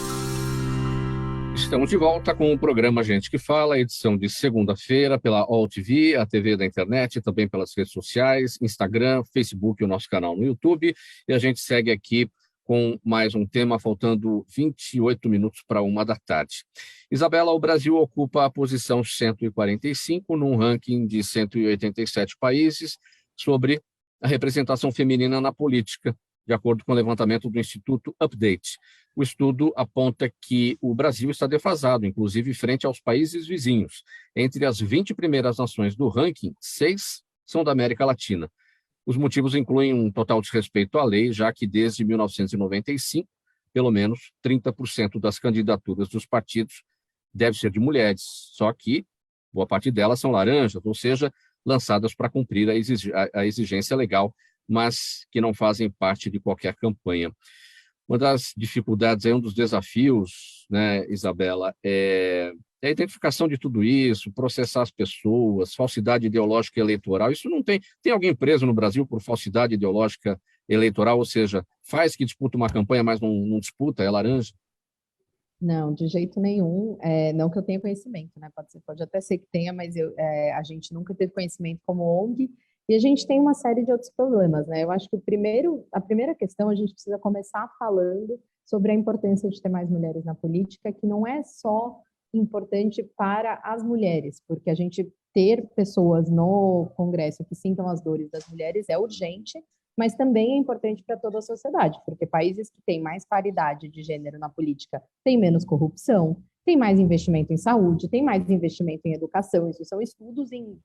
Estamos de volta com o programa Gente que Fala, edição de segunda-feira pela All TV, a TV da internet, também pelas redes sociais, Instagram, Facebook e o nosso canal no YouTube. E a gente segue aqui com mais um tema, faltando 28 minutos para 13h. Isabela, o Brasil ocupa a posição 145 num ranking de 187 países sobre a representação feminina na política, de acordo com o levantamento do Instituto Update. O estudo aponta que o Brasil está defasado, inclusive frente aos países vizinhos. Entre as 20 primeiras nações do ranking, 6 são da América Latina. Os motivos incluem um total desrespeito à lei, já que desde 1995, pelo menos 30% das candidaturas dos partidos devem ser de mulheres, só que boa parte delas são laranjas, ou seja, lançadas para cumprir a exigência legal, mas que não fazem parte de qualquer campanha. Uma das dificuldades, um dos desafios, né, Isabela, é a identificação de tudo isso, processar as pessoas, falsidade ideológica eleitoral. Isso não tem... Tem alguém preso no Brasil por falsidade ideológica eleitoral, ou seja, faz que disputa uma campanha, mas não disputa, é laranja? Não, de jeito nenhum. Não que eu tenha conhecimento, né? Pode até ser que tenha, mas a gente nunca teve conhecimento como ONG. E a gente tem uma série de outros problemas, né? Eu acho que a primeira questão, a gente precisa começar falando sobre a importância de ter mais mulheres na política, que não é só importante para as mulheres, porque a gente ter pessoas no Congresso que sintam as dores das mulheres é urgente, mas também é importante para toda a sociedade, porque países que têm mais paridade de gênero na política têm menos corrupção, tem mais investimento em saúde, tem mais investimento em educação. Isso são estudos em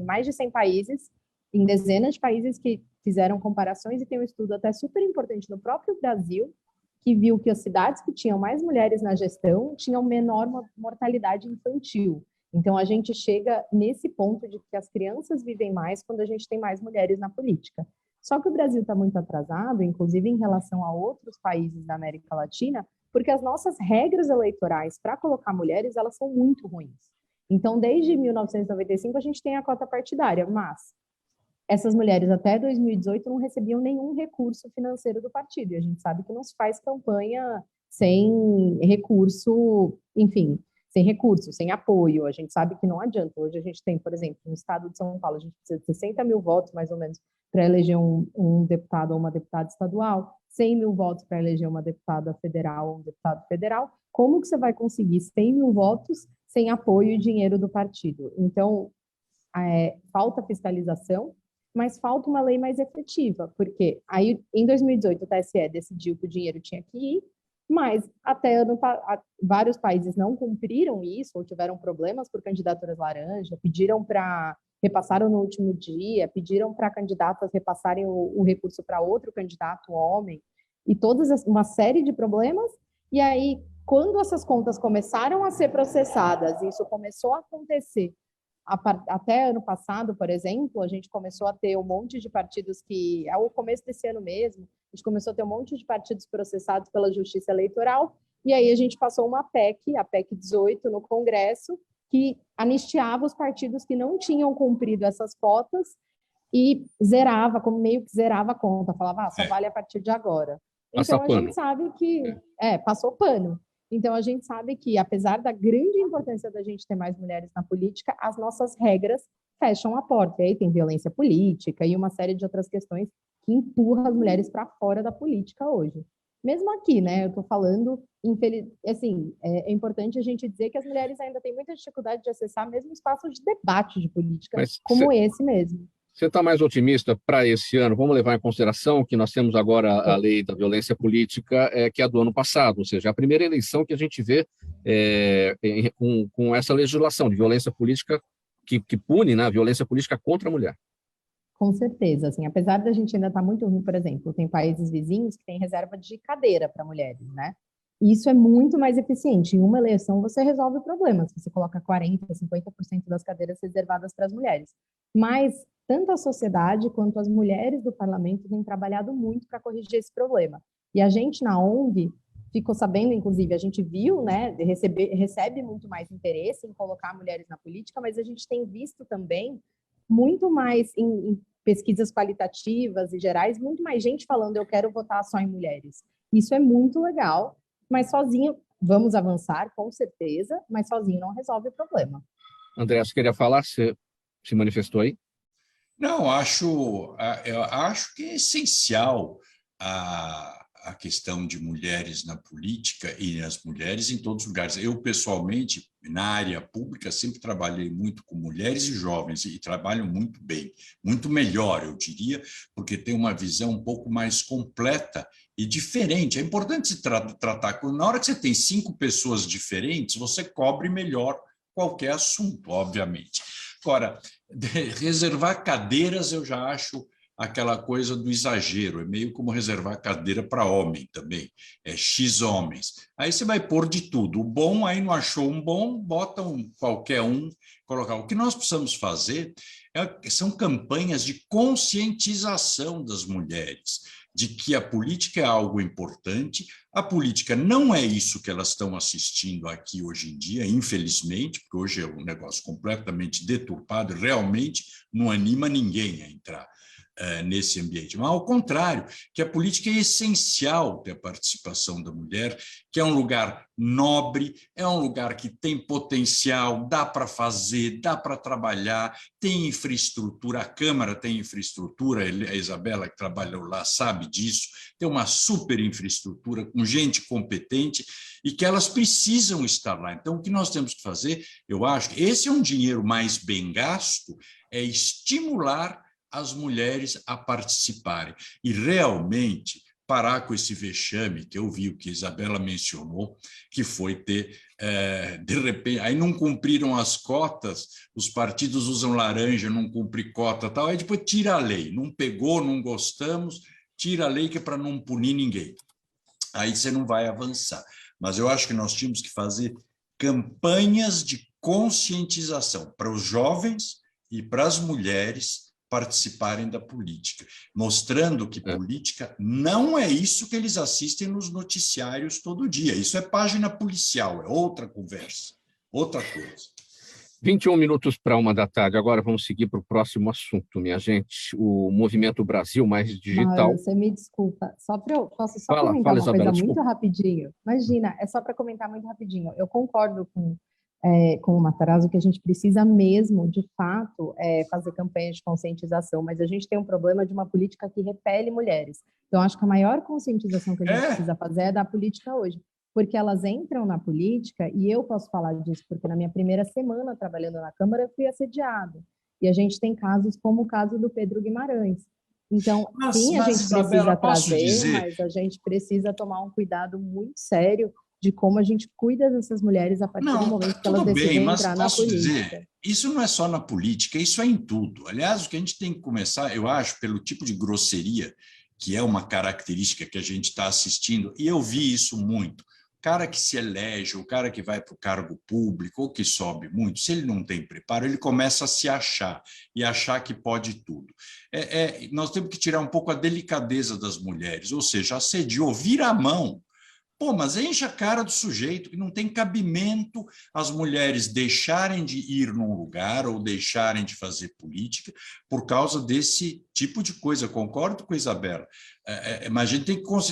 mais de 100 países, em dezenas de países que fizeram comparações, e tem um estudo até super importante no próprio Brasil, que viu que as cidades que tinham mais mulheres na gestão tinham menor mortalidade infantil. Então, a gente chega nesse ponto de que as crianças vivem mais quando a gente tem mais mulheres na política. Só que o Brasil está muito atrasado, inclusive em relação a outros países da América Latina, porque as nossas regras eleitorais para colocar mulheres, elas são muito ruins. Então, desde 1995, a gente tem a cota partidária, mas essas mulheres até 2018 não recebiam nenhum recurso financeiro do partido, e a gente sabe que não se faz campanha sem recurso, enfim, sem recurso, sem apoio. A gente sabe que não adianta. Hoje a gente tem, por exemplo, no estado de São Paulo, a gente precisa de 60 mil votos, mais ou menos, para eleger um deputado ou uma deputada estadual, 100 mil votos para eleger uma deputada federal ou um deputado federal. Como que você vai conseguir 100 mil votos sem apoio e dinheiro do partido? Então, falta fiscalização, mas falta uma lei mais efetiva, porque aí, em 2018, o TSE decidiu que o dinheiro tinha que ir, mas até vários países não cumpriram isso, ou tiveram problemas por candidaturas laranja, repassaram no último dia, pediram para candidatas repassarem o recurso para outro candidato homem, e uma série de problemas. E aí, quando essas contas começaram a ser processadas, isso começou a acontecer, até ano passado, por exemplo, a gente começou a ter um monte de partidos que, ao começo desse ano mesmo, a gente começou a ter um monte de partidos processados pela Justiça Eleitoral, e aí a gente passou uma PEC, a PEC 18, no Congresso, que anistiava os partidos que não tinham cumprido essas cotas e meio que zerava a conta, falava, só vale a partir de agora. Então, a gente sabe que passou pano. Então, a gente sabe que, apesar da grande importância da gente ter mais mulheres na política, as nossas regras fecham a porta. E aí tem violência política e uma série de outras questões que empurram as mulheres para fora da política hoje. Mesmo aqui, né? Eu estou falando, assim, é importante a gente dizer que as mulheres ainda têm muita dificuldade de acessar mesmo espaços de debate de política, como esse mesmo. Você está mais otimista para esse ano? Vamos levar em consideração que nós temos agora a lei da violência política, que é a do ano passado, ou seja, a primeira eleição que a gente vê com essa legislação de violência política que pune, né, a violência política contra a mulher. Com certeza, assim, apesar da gente ainda estar muito ruim, por exemplo, tem países vizinhos que têm reserva de cadeira para mulheres, né? E isso é muito mais eficiente. Em uma eleição você resolve o problema, se você coloca 40%, 50% das cadeiras reservadas para as mulheres. Mas tanto a sociedade quanto as mulheres do parlamento têm trabalhado muito para corrigir esse problema. E a gente na ONG ficou sabendo, inclusive, a gente viu, né, recebe muito mais interesse em colocar mulheres na política, mas a gente tem visto também muito mais em pesquisas qualitativas e gerais, muito mais gente falando eu quero votar só em mulheres. Isso é muito legal, mas sozinho vamos avançar, com certeza, mas sozinho não resolve o problema. André, você queria falar? Você se manifestou aí? Não, eu acho que é essencial a questão de mulheres na política e as mulheres em todos os lugares. Eu, pessoalmente, na área pública, sempre trabalhei muito com mulheres e jovens e trabalham muito bem, muito melhor, eu diria, porque tem uma visão um pouco mais completa e diferente. É importante se tratar, na hora que você tem 5 pessoas diferentes, você cobre melhor qualquer assunto, obviamente. Agora, reservar cadeiras eu já acho aquela coisa do exagero, é meio como reservar cadeira para homem também, é X homens. Aí você vai pôr de tudo, o bom, aí não achou um bom, bota qualquer um, colocar. O que nós precisamos fazer são campanhas de conscientização das mulheres, de que a política é algo importante, a política não é isso que elas estão assistindo aqui hoje em dia, infelizmente, porque hoje é um negócio completamente deturpado, realmente não anima ninguém a entrar nesse ambiente, mas ao contrário, que a política é essencial ter a participação da mulher, que é um lugar nobre, é um lugar que tem potencial, dá para fazer, dá para trabalhar, tem infraestrutura, a Câmara tem infraestrutura, a Isabela que trabalhou lá sabe disso, tem uma super infraestrutura com gente competente e que elas precisam estar lá. Então, o que nós temos que fazer, eu acho que esse é um dinheiro mais bem gasto, é estimular as mulheres a participarem e realmente parar com esse vexame que eu vi, o que a Isabela mencionou, que foi ter, de repente, aí não cumpriram as cotas, os partidos usam laranja, não cumprir cota, tal, aí depois tira a lei, não pegou, não gostamos, tira a lei que é para não punir ninguém. Aí você não vai avançar. Mas eu acho que nós tínhamos que fazer campanhas de conscientização para os jovens e para as mulheres participarem da política, mostrando que política não é isso que eles assistem nos noticiários todo dia. Isso é página policial, é outra conversa, outra coisa. 21 minutos para 1 da tarde. Agora vamos seguir para o próximo assunto, minha gente. O Movimento Brasil Mais Digital. Você me desculpa. Posso só comentar uma Isabela, coisa muito rapidinho? Imagina, é só para comentar muito rapidinho. Eu concordo com o Matarazzo que a gente precisa mesmo, de fato, fazer campanhas de conscientização, mas a gente tem um problema de uma política que repele mulheres. Então, acho que a maior conscientização que a gente precisa fazer é da política hoje, porque elas entram na política, e eu posso falar disso, porque na minha primeira semana trabalhando na Câmara, eu fui assediada. E a gente tem casos como o caso do Pedro Guimarães. Então, sim, a gente precisa trazer, mas a gente precisa tomar um cuidado muito sério de como a gente cuida dessas mulheres a partir do momento que elas decidem entrar na política. Isso não é só na política, isso é em tudo. Aliás, o que a gente tem que começar, eu acho, pelo tipo de grosseria, que é uma característica que a gente está assistindo, e eu vi isso muito. O cara que se elege, o cara que vai para o cargo público, ou que sobe muito, se ele não tem preparo, ele começa a se achar, e achar que pode tudo. Nós temos que tirar um pouco a delicadeza das mulheres, ou seja, assediou, vira a mão. Pô, mas enche a cara do sujeito, que não tem cabimento as mulheres deixarem de ir num lugar ou deixarem de fazer política por causa desse tipo de coisa. Eu concordo com a Isabela, mas a gente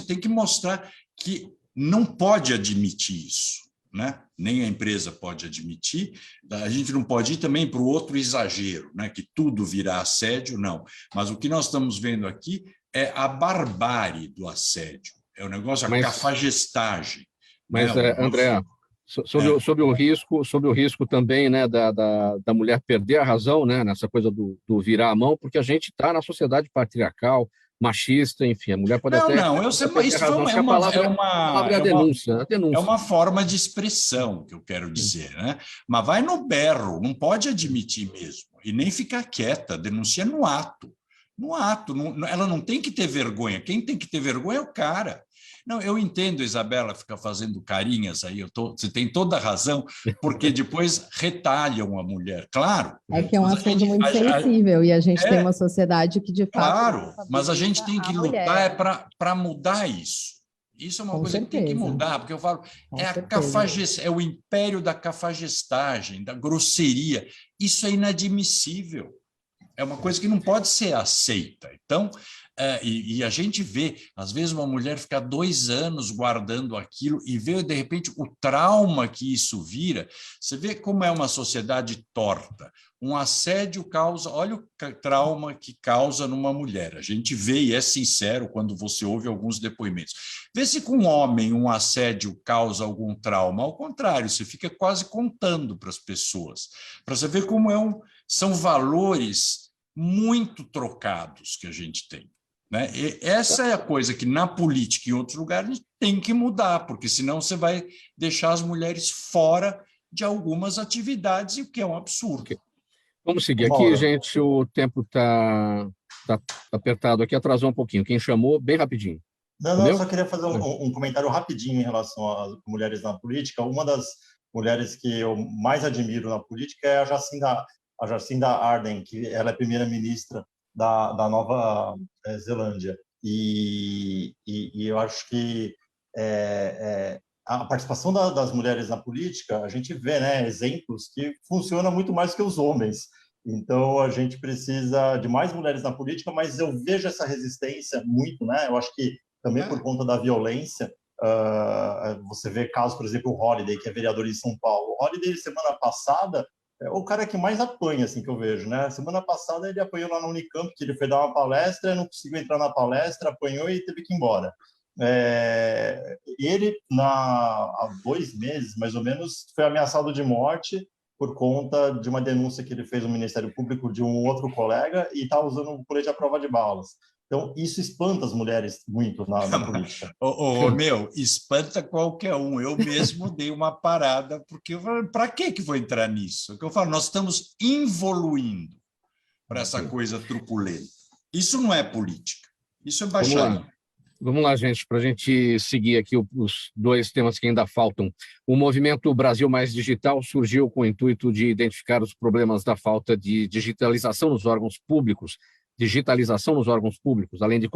tem que mostrar que não pode admitir isso, né? Nem a empresa pode admitir. A gente não pode ir também para o outro exagero, né? Que tudo virá assédio, não. Mas o que nós estamos vendo aqui é a barbárie do assédio, é o negócio, a cafagestagem. Mas, né? André, sobre o risco também, né, da mulher perder a razão, né, nessa coisa do virar a mão, porque a gente está na sociedade patriarcal, machista, enfim, a mulher pode Não, eu sei, mas isso a palavra é a denúncia, é uma forma de expressão que eu quero dizer, né? Mas vai no berro, não pode admitir mesmo, e nem ficar quieta, denuncia no ato. No ato, ela não tem que ter vergonha, quem tem que ter vergonha é o cara. Não, eu entendo, Isabela, ficar fazendo carinhas aí, você tem toda a razão, porque depois retalham a mulher, claro. É que é um assunto muito sensível e a gente tem uma sociedade que, de fato... Claro, mas a gente tem que lutar para mudar isso. Isso é uma coisa que tem que mudar, porque eu falo, é o império da cafagestagem, da grosseria. Isso é inadmissível. É uma coisa que não pode ser aceita. Então, e a gente vê, às vezes, uma mulher fica 2 anos guardando aquilo e vê, de repente, o trauma que isso vira. Você vê como é uma sociedade torta. Um assédio causa... Olha o trauma que causa numa mulher. A gente vê, e é sincero, quando você ouve alguns depoimentos. Vê se com um homem um assédio causa algum trauma. Ao contrário, você fica quase contando para as pessoas. Para você ver como são valores muito trocados que a gente tem. Né? E essa é a coisa que na política e em outros lugares tem que mudar, porque senão você vai deixar as mulheres fora de algumas atividades, o que é um absurdo. Vamos seguir aqui, gente, o tempo está apertado aqui, atrasou um pouquinho. Quem chamou, bem rapidinho. Não, eu só queria fazer um comentário rapidinho em relação às mulheres na política. Uma das mulheres que eu mais admiro na política é a Jacinda Ardern, que ela é primeira-ministra da Nova Zelândia. E eu acho que a participação das mulheres na política, a gente vê, né, exemplos que funcionam muito mais que os homens. Então, a gente precisa de mais mulheres na política, mas eu vejo essa resistência muito, né? Eu acho que também por conta da violência, você vê casos, por exemplo, o Holliday, que é vereador em São Paulo. O Holliday, semana passada, é o cara que mais apanha, assim, que eu vejo, né? Semana passada ele apanhou lá na Unicamp, que ele foi dar uma palestra, não conseguiu entrar na palestra, apanhou e teve que ir embora. Ele, há 2 meses, mais ou menos, foi ameaçado de morte por conta de uma denúncia que ele fez no Ministério Público de um outro colega e está usando o colete à prova de balas. Então, isso espanta as mulheres muito na política. Espanta qualquer um. Eu mesmo dei uma parada, porque para que vou entrar nisso? O que eu falo, nós estamos evoluindo para essa coisa truculenta. Isso não é política, isso é baixaria. Vamos lá, gente, para a gente seguir aqui os 2 temas que ainda faltam. O movimento Brasil Mais Digital surgiu com o intuito de identificar os problemas da falta de digitalização nos órgãos públicos, além de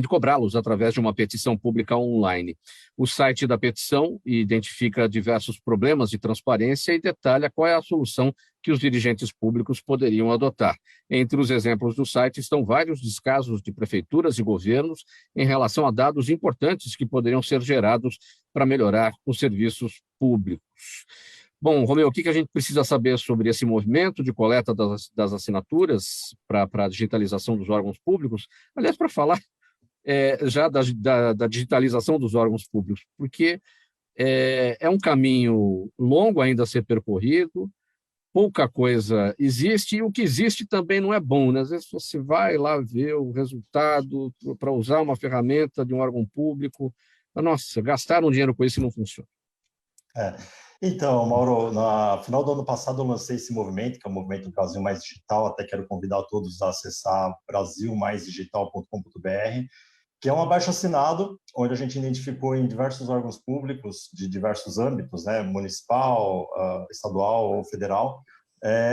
cobrá-los através de uma petição pública online. O site da petição identifica diversos problemas de transparência e detalha qual é a solução que os dirigentes públicos poderiam adotar. Entre os exemplos do site estão vários descasos de prefeituras e governos em relação a dados importantes que poderiam ser gerados para melhorar os serviços públicos. Bom, Romeu, o que a gente precisa saber sobre esse movimento de coleta das assinaturas para a digitalização dos órgãos públicos? Aliás, para falar já da digitalização dos órgãos públicos, porque é um caminho longo ainda a ser percorrido, pouca coisa existe, e o que existe também não é bom, né? Às vezes você vai lá ver o resultado para usar uma ferramenta de um órgão público, nossa, gastaram dinheiro com isso e não funciona. Então, Mauro, no final do ano passado eu lancei esse movimento, que é o Movimento Brasil Mais Digital, até quero convidar todos a acessar brasilmaisdigital.com.br, que é um abaixo-assinado, onde a gente identificou em diversos órgãos públicos, de diversos âmbitos, né, municipal, estadual ou federal,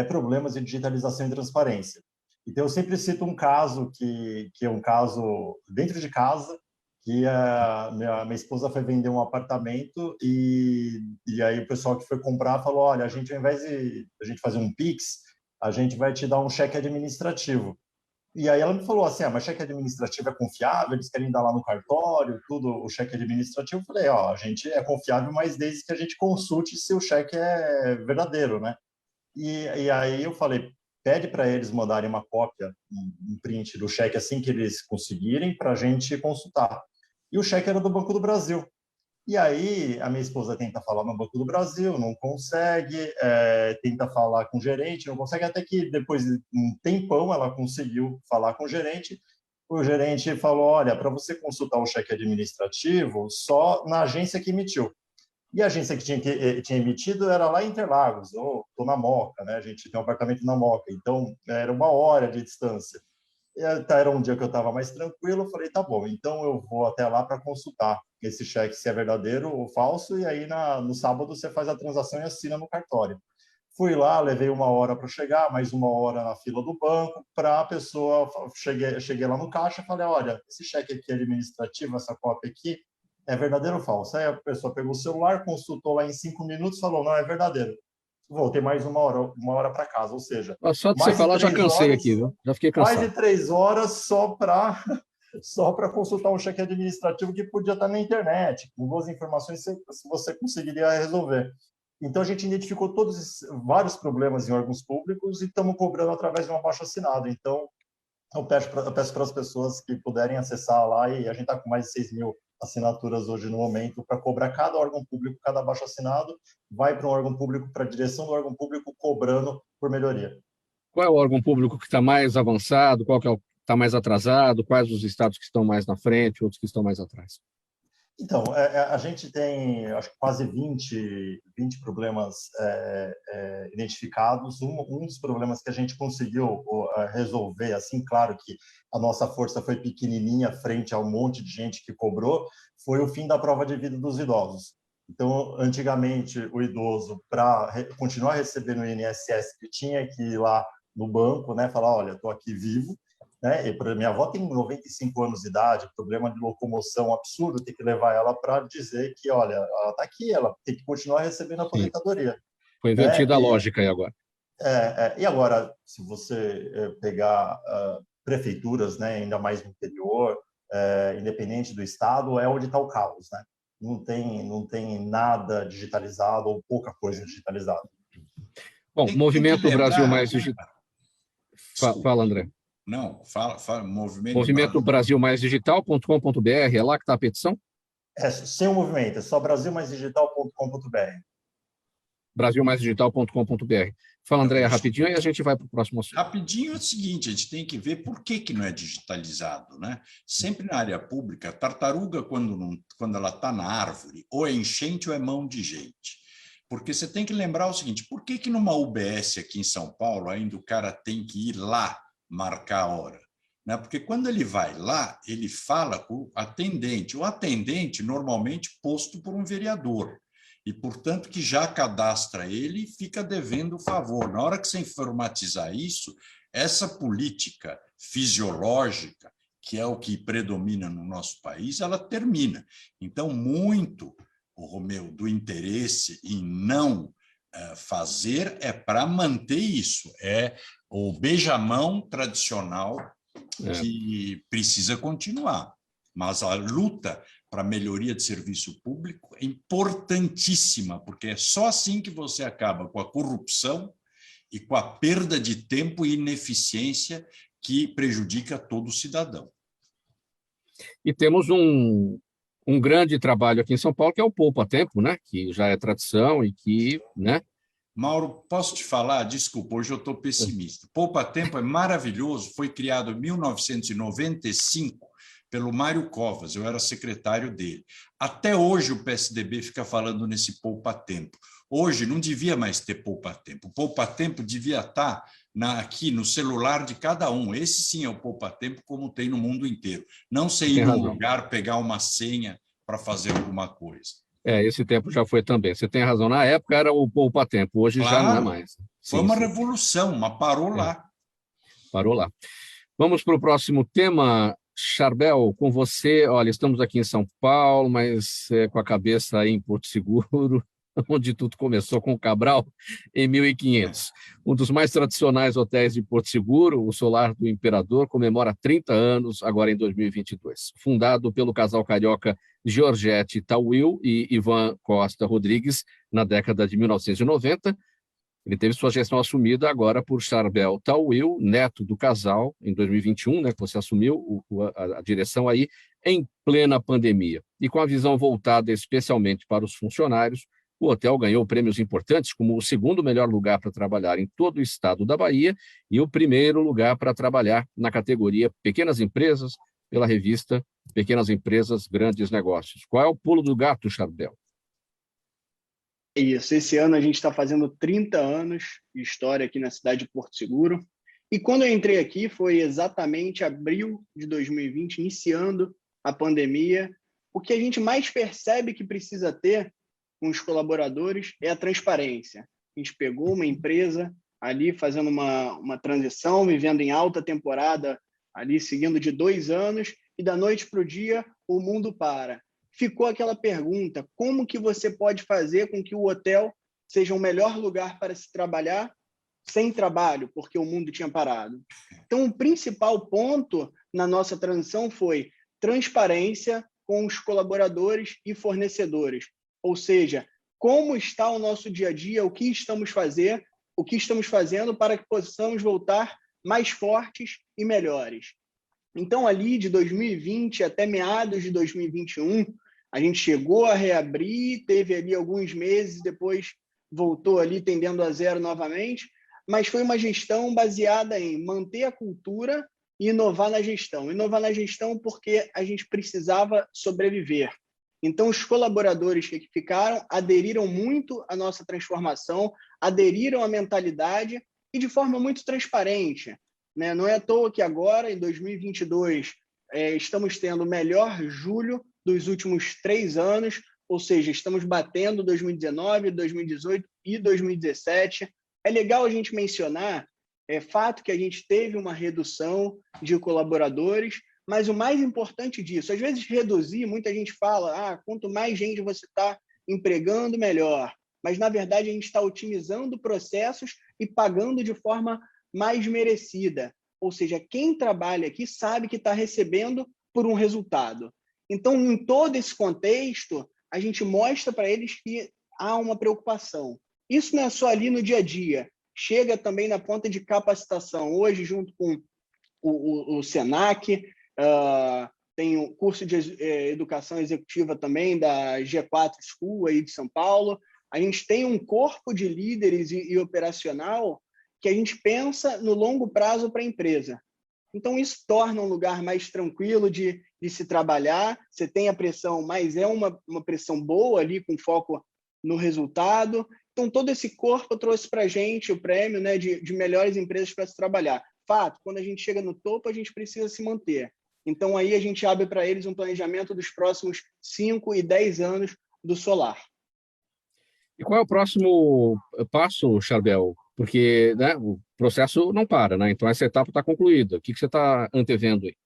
problemas de digitalização e transparência. Então, eu sempre cito um caso que é um caso dentro de casa, que a minha esposa foi vender um apartamento e aí o pessoal que foi comprar falou, olha, a gente, ao invés de a gente fazer um Pix, a gente vai te dar um cheque administrativo. E aí ela me falou assim, mas cheque administrativo é confiável, eles querem dar lá no cartório, tudo, o cheque administrativo. Eu falei, a gente é confiável, mas desde que a gente consulte se o cheque é verdadeiro, né? E aí eu falei, pede para eles mandarem uma cópia, um print do cheque assim que eles conseguirem para a gente consultar. E o cheque era do Banco do Brasil. E aí a minha esposa tenta falar no Banco do Brasil, não consegue, tenta falar com o gerente, não consegue, até que depois de um tempão ela conseguiu falar com o gerente. O gerente falou, olha, para você consultar o cheque administrativo, só na agência que emitiu. E a agência que tinha emitido era lá em Interlagos, ou estou na Moca, né? A gente tem um apartamento na Moca, então era 1 hora de distância. Era um dia que eu estava mais tranquilo, eu falei, tá bom, então eu vou até lá para consultar esse cheque se é verdadeiro ou falso, e aí no sábado você faz a transação e assina no cartório. Fui lá, levei 1 hora para chegar, mais 1 hora na fila do banco, para a pessoa, cheguei lá no caixa e falei, olha, esse cheque aqui administrativo, essa cópia aqui, é verdadeiro ou falso? Aí a pessoa pegou o celular, consultou lá em 5 minutos, falou, não, é verdadeiro. Voltei mais 1 hora para casa, ou seja, Só de você falar, já cansei aqui, viu? Já fiquei cansado. Mais de 3 horas só para consultar um cheque administrativo que podia estar na internet, com boas informações você conseguiria resolver. Então a gente identificou vários problemas em órgãos públicos e estamos cobrando através de um abaixo-assinado. Então eu peço para as pessoas que puderem acessar lá, e a gente está com mais de 6 mil assinaturas hoje no momento, para cobrar cada órgão público, cada abaixo-assinado, vai para um órgão público, para a direção do órgão público, cobrando por melhoria. Qual é o órgão público que está mais avançado? Qual que está mais atrasado? Quais os estados que estão mais na frente, outros que estão mais atrás? Então, a gente tem, acho que quase 20 problemas identificados. Um dos problemas que a gente conseguiu resolver, assim, claro que a nossa força foi pequenininha frente a um monte de gente que cobrou, foi o fim da prova de vida dos idosos. Então, antigamente, o idoso, para continuar recebendo o INSS, que tinha que ir lá no banco, né, falar, olha, estou aqui vivo, né? E minha avó tem 95 anos de idade, problema de locomoção absurdo, tem que levar ela para dizer que, olha, ela está aqui, ela tem que continuar recebendo a aposentadoria. Foi invertida a lógica aí agora. E agora, se você pegar prefeituras, né, ainda mais no interior, independente do estado, é onde está o caos, né? Não tem nada digitalizado ou pouca coisa digitalizada. Bom, Movimento Brasil Mais Digital. Fala, André. Não, fala Movimento Brasil Mais Digital.com.br, é lá que está a petição? Sem o movimento, é só brasilmaisdigital.com.br. brasilmaisdigital.com.br. Fala, André, rapidinho, e a gente vai para o próximo assunto. Rapidinho é o seguinte, a gente tem que ver por que não é digitalizado, né? Sempre na área pública, tartaruga, quando ela está na árvore, ou é enchente ou é mão de gente. Porque você tem que lembrar o seguinte, por que numa UBS aqui em São Paulo ainda o cara tem que ir lá marcar a hora? Né? Porque quando ele vai lá, ele fala com o atendente normalmente posto por um vereador, e, portanto, que já cadastra ele e fica devendo o favor. Na hora que você informatizar isso, essa política fisiológica, que é o que predomina no nosso país, ela termina. Então, muito, Romeu, do interesse em não fazer é para manter isso. É o beijamão tradicional que precisa continuar. Mas a luta para a melhoria de serviço público é importantíssima, porque é só assim que você acaba com a corrupção e com a perda de tempo e ineficiência que prejudica todo cidadão. E temos um grande trabalho aqui em São Paulo, que é o Poupa Tempo, né? Que já é tradição e que, né? Mauro, posso te falar? Desculpa, hoje eu estou pessimista. Poupa Tempo é maravilhoso, foi criado em 1995 pelo Mário Covas, eu era secretário dele. Até hoje o PSDB fica falando nesse poupa-tempo. Hoje não devia mais ter poupa-tempo. O poupa-tempo devia estar aqui no celular de cada um. Esse sim é o poupa-tempo como tem no mundo inteiro. Não sei ir num lugar, pegar uma senha para fazer alguma coisa. Esse tempo já foi também. Você tem razão. Na época era o poupa-tempo, hoje claro, já não é mais. Foi uma revolução, mas parou lá. Parou lá. Vamos para o próximo tema. Charbel, com você, olha, estamos aqui em São Paulo, mas com a cabeça aí em Porto Seguro. onde tudo começou com o Cabral, em 1500. Um dos mais tradicionais hotéis de Porto Seguro, o Solar do Imperador, comemora 30 anos, agora em 2022. Fundado pelo casal carioca Georgette Tawil e Ivan Costa Rodrigues, na década de 1990, ele teve sua gestão assumida agora por Charbel Tawil, neto do casal, em 2021, né, que você assumiu a direção aí, em plena pandemia. E com a visão voltada especialmente para os funcionários, o hotel ganhou prêmios importantes, como o segundo melhor lugar para trabalhar em todo o estado da Bahia e o primeiro lugar para trabalhar na categoria Pequenas Empresas, pela revista Pequenas Empresas, Grandes Negócios. Qual é o pulo do gato, Charbel? Isso, esse ano a gente está fazendo 30 anos de história aqui na cidade de Porto Seguro. E quando eu entrei aqui foi exatamente abril de 2020, iniciando a pandemia. O que a gente mais percebe que precisa ter com os colaboradores é a transparência. A gente pegou uma empresa ali fazendo uma transição, vivendo em alta temporada, ali seguindo de 2 anos, e da noite para o dia o mundo para. Ficou aquela pergunta, como que você pode fazer com que o hotel seja o melhor lugar para se trabalhar sem trabalho, porque o mundo tinha parado? Então, o principal ponto na nossa transição foi transparência com os colaboradores e fornecedores. Ou seja, como está o nosso dia a dia, o que estamos fazendo para que possamos voltar mais fortes e melhores. Então, ali de 2020 até meados de 2021, a gente chegou a reabrir, teve ali alguns meses, depois voltou ali tendendo a zero novamente, mas foi uma gestão baseada em manter a cultura e inovar na gestão. Inovar na gestão porque a gente precisava sobreviver. Então, os colaboradores que ficaram aderiram muito à nossa transformação, aderiram à mentalidade e de forma muito transparente, né? Não é à toa que agora, em 2022, estamos tendo o melhor julho dos últimos 3 anos, ou seja, estamos batendo 2019, 2018 e 2017. É legal a gente mencionar, é fato que a gente teve uma redução de colaboradores, mas o mais importante disso, às vezes reduzir, muita gente fala, quanto mais gente você está empregando, melhor. Mas, na verdade, a gente está otimizando processos e pagando de forma mais merecida. Ou seja, quem trabalha aqui sabe que está recebendo por um resultado. Então, em todo esse contexto, a gente mostra para eles que há uma preocupação. Isso não é só ali no dia a dia, chega também na ponta de capacitação. Hoje, junto com o SENAC, tem um curso de educação executiva também da G4 School aí de São Paulo. A gente tem um corpo de líderes e operacional que a gente pensa no longo prazo para a empresa. Então, isso torna um lugar mais tranquilo de se trabalhar. Você tem a pressão, mas é uma pressão boa ali, com foco no resultado. Então, todo esse corpo trouxe para a gente o prêmio, né, de melhores empresas para se trabalhar. Fato, quando a gente chega no topo, a gente precisa se manter. Então, aí a gente abre para eles um planejamento dos próximos 5 e 10 anos do Solar. E qual é o próximo passo, Charbel? Porque, né, o processo não para, né? Então essa etapa está concluída. O que você está antevendo aí?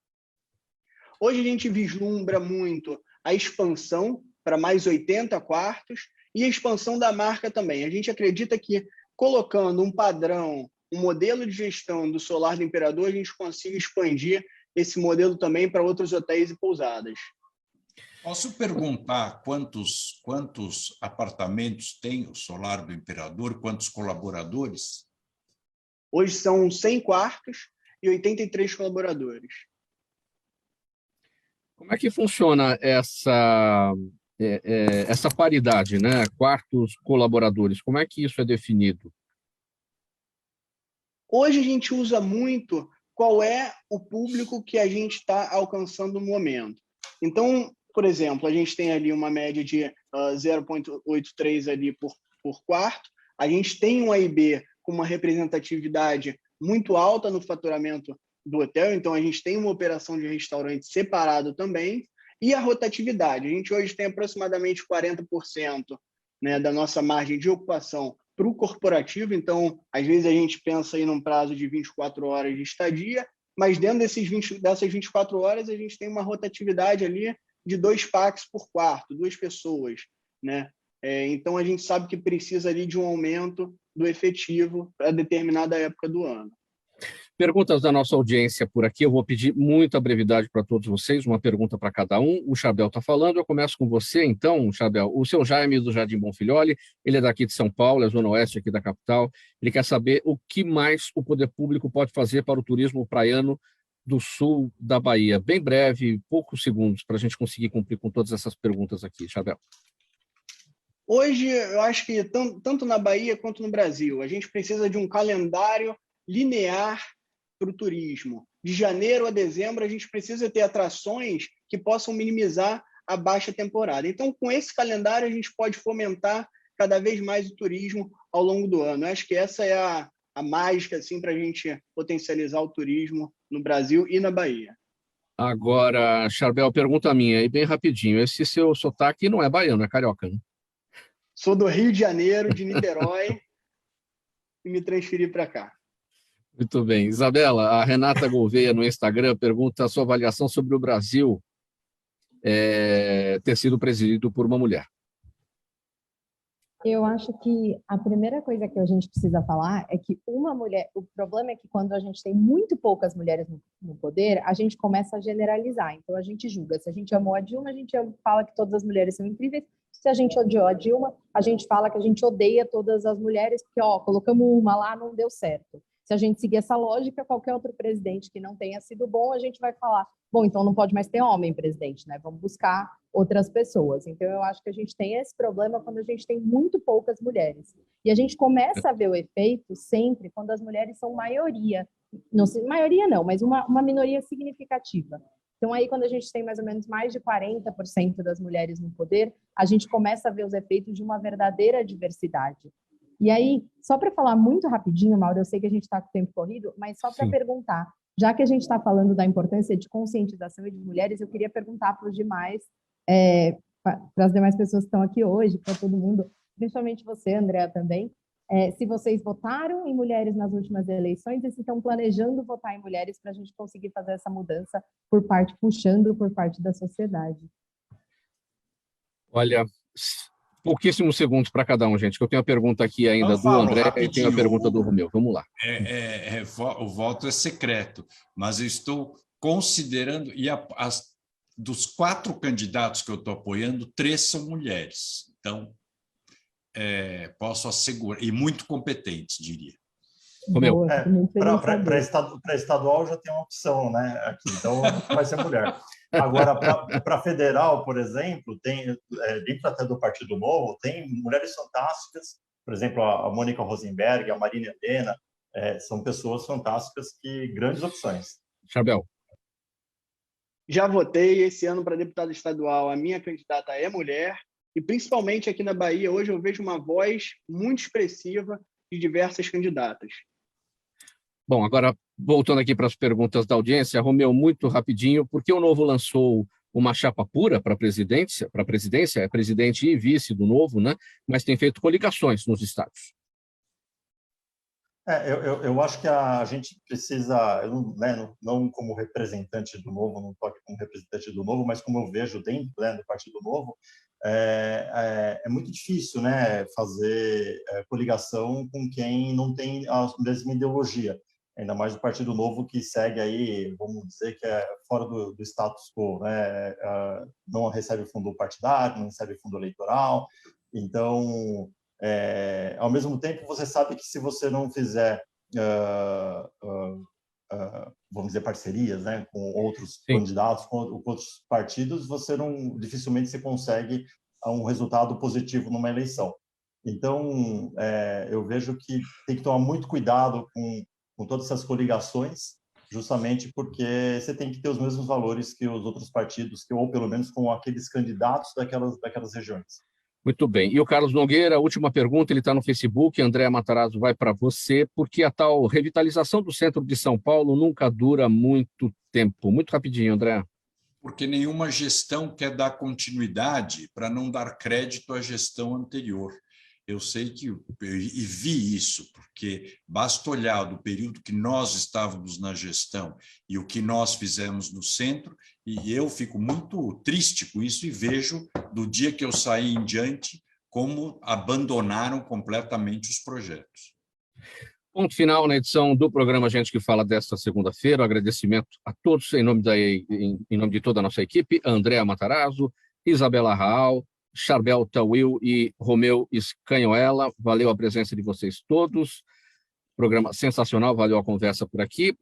Hoje a gente vislumbra muito a expansão para mais 80 quartos e a expansão da marca também. A gente acredita que colocando um padrão, um modelo de gestão do Solar do Imperador, a gente consiga expandir esse modelo também para outros hotéis e pousadas. Posso perguntar quantos apartamentos tem o Solar do Imperador, quantos colaboradores? Hoje são 100 quartos e 83 colaboradores. Como é que funciona essa paridade, né? Quartos, colaboradores, como é que isso é definido? Hoje a gente usa muito qual é o público que a gente está alcançando no momento. Então, por exemplo, a gente tem ali uma média de 0,83 ali por quarto. A gente tem um AIB com uma representatividade muito alta no faturamento do hotel, então a gente tem uma operação de restaurante separado também. E a rotatividade. A gente hoje tem aproximadamente 40%, né, da nossa margem de ocupação para o corporativo. Então, às vezes a gente pensa aí num prazo de 24 horas de estadia, mas dentro dessas 24 horas a gente tem uma rotatividade ali de 2 PACs por quarto, 2 pessoas, né? Então, a gente sabe que precisa ali de um aumento do efetivo para determinada época do ano. Perguntas da nossa audiência por aqui. Eu vou pedir muita brevidade para todos vocês, uma pergunta para cada um. O Chabel está falando, eu começo com você, então, Chabel. O seu Jaime do Jardim Bonfilholi, ele é daqui de São Paulo, é zona oeste aqui da capital. Ele quer saber o que mais o poder público pode fazer para o turismo praiano do sul da Bahia. Bem breve, poucos segundos, para a gente conseguir cumprir com todas essas perguntas aqui, Chabel. Hoje, eu acho que tanto na Bahia quanto no Brasil, a gente precisa de um calendário linear para o turismo. De janeiro a dezembro, a gente precisa ter atrações que possam minimizar a baixa temporada. Então, com esse calendário, a gente pode fomentar cada vez mais o turismo ao longo do ano. Eu acho que essa é a mágica assim, para a gente potencializar o turismo no Brasil e na Bahia. Agora, Charbel, pergunta minha, e bem rapidinho. Esse seu sotaque não é baiano, é carioca, né? Sou do Rio de Janeiro, de Niterói, e me transferi para cá. Muito bem. Isabela, a Renata Gouveia no Instagram pergunta a sua avaliação sobre o Brasil ter sido presidido por uma mulher. Eu acho que a primeira coisa que a gente precisa falar é que uma mulher... O problema é que quando a gente tem muito poucas mulheres no poder, a gente começa a generalizar. Então, a gente julga. Se a gente amou a Dilma, a gente fala que todas as mulheres são incríveis. Se a gente odiou a Dilma, a gente fala que a gente odeia todas as mulheres, porque, colocamos uma lá, não deu certo. Se a gente seguir essa lógica, qualquer outro presidente que não tenha sido bom, a gente vai falar, bom, então não pode mais ter homem presidente, né? Vamos buscar outras pessoas. Então, eu acho que a gente tem esse problema quando a gente tem muito poucas mulheres. E a gente começa a ver o efeito sempre quando as mulheres são maioria. Não, maioria não, mas uma minoria significativa. Então, aí, quando a gente tem mais ou menos mais de 40% das mulheres no poder, a gente começa a ver os efeitos de uma verdadeira diversidade. E aí, só para falar muito rapidinho, Mauro, eu sei que a gente está com o tempo corrido, mas só para perguntar, já que a gente está falando da importância de conscientização de mulheres, eu queria perguntar para os demais, para as demais pessoas que estão aqui hoje, para todo mundo, principalmente você, Andréa, também, se vocês votaram em mulheres nas últimas eleições e se estão planejando votar em mulheres para a gente conseguir fazer essa mudança puxando por parte da sociedade. Olha, pouquíssimos segundos para cada um, gente, que eu tenho a pergunta aqui ainda do André rapidinho. E tenho a pergunta do Romeu. Vamos lá. O voto é secreto, mas eu estou considerando, e dos 4 candidatos que eu estou apoiando, 3 são mulheres. Então, posso assegurar, e muito competentes, diria. Romeu. Para estadual já tem uma opção, né? Aqui, então vai ser mulher. Agora, para federal, por exemplo, tem, dentro até do Partido Novo, tem mulheres fantásticas, por exemplo, a Mônica Rosenberg, a Marina Helena, são pessoas fantásticas, grandes opções. Charbel. Já votei esse ano para deputada estadual, a minha candidata é mulher, e principalmente aqui na Bahia, hoje eu vejo uma voz muito expressiva de diversas candidatas. Bom, agora, voltando aqui para as perguntas da audiência, Romeu, muito rapidinho, por que o Novo lançou uma chapa pura para a presidência, é presidente e vice do Novo, né? Mas tem feito coligações nos estados. Eu acho que a gente precisa, não como representante do Novo, não estou aqui como representante do Novo, mas como eu vejo dentro do Partido Novo, é muito difícil, né, fazer coligação com quem não tem a mesma ideologia. Ainda mais o Partido Novo, que segue aí, vamos dizer, que é fora do status quo, né? Não recebe fundo partidário, não recebe fundo eleitoral. Então, ao mesmo tempo, você sabe que se você não fizer, vamos dizer, parcerias, né, com outros candidatos, com outros partidos, você dificilmente se consegue um resultado positivo numa eleição. Então, eu vejo que tem que tomar muito cuidado com todas essas coligações, justamente porque você tem que ter os mesmos valores que os outros partidos, ou pelo menos com aqueles candidatos daquelas regiões. Muito bem. E o Carlos Nogueira, última pergunta, ele está no Facebook, André Matarazzo vai para você, porque a tal revitalização do centro de São Paulo nunca dura muito tempo. Muito rapidinho, André. Porque nenhuma gestão quer dar continuidade para não dar crédito à gestão anterior. Eu sei que e vi isso, porque basta olhar do período que nós estávamos na gestão e o que nós fizemos no centro, e eu fico muito triste com isso e vejo, do dia que eu saí em diante, como abandonaram completamente os projetos. Ponto final na edição do programa Gente que Fala desta segunda-feira. Agradecimento a todos, em nome de toda a nossa equipe, Andréa Matarazzo, Isabela Raal, Charbel Tawil e Romeu Scanhoela. Valeu a presença de vocês todos. Programa sensacional, valeu a conversa por aqui.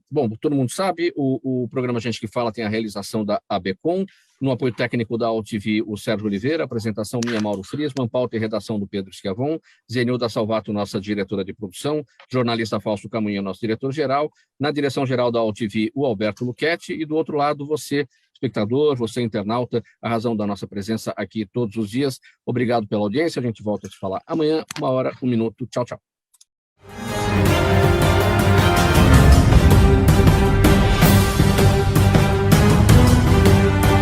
Bom, todo mundo sabe, o programa Gente que Fala tem a realização da ABCom, no apoio técnico da AltV, o Sérgio Oliveira, apresentação minha, Mauro Friesman, pauta e redação do Pedro Schiavon, Zenilda Salvato, nossa diretora de produção, jornalista Fausto Camunha, nosso diretor-geral, na direção-geral da AltV, o Alberto Luchetti, e do outro lado, você, espectador, você, internauta, a razão da nossa presença aqui todos os dias. Obrigado pela audiência, a gente volta a se falar amanhã, 1h, 1 minuto. Tchau, tchau.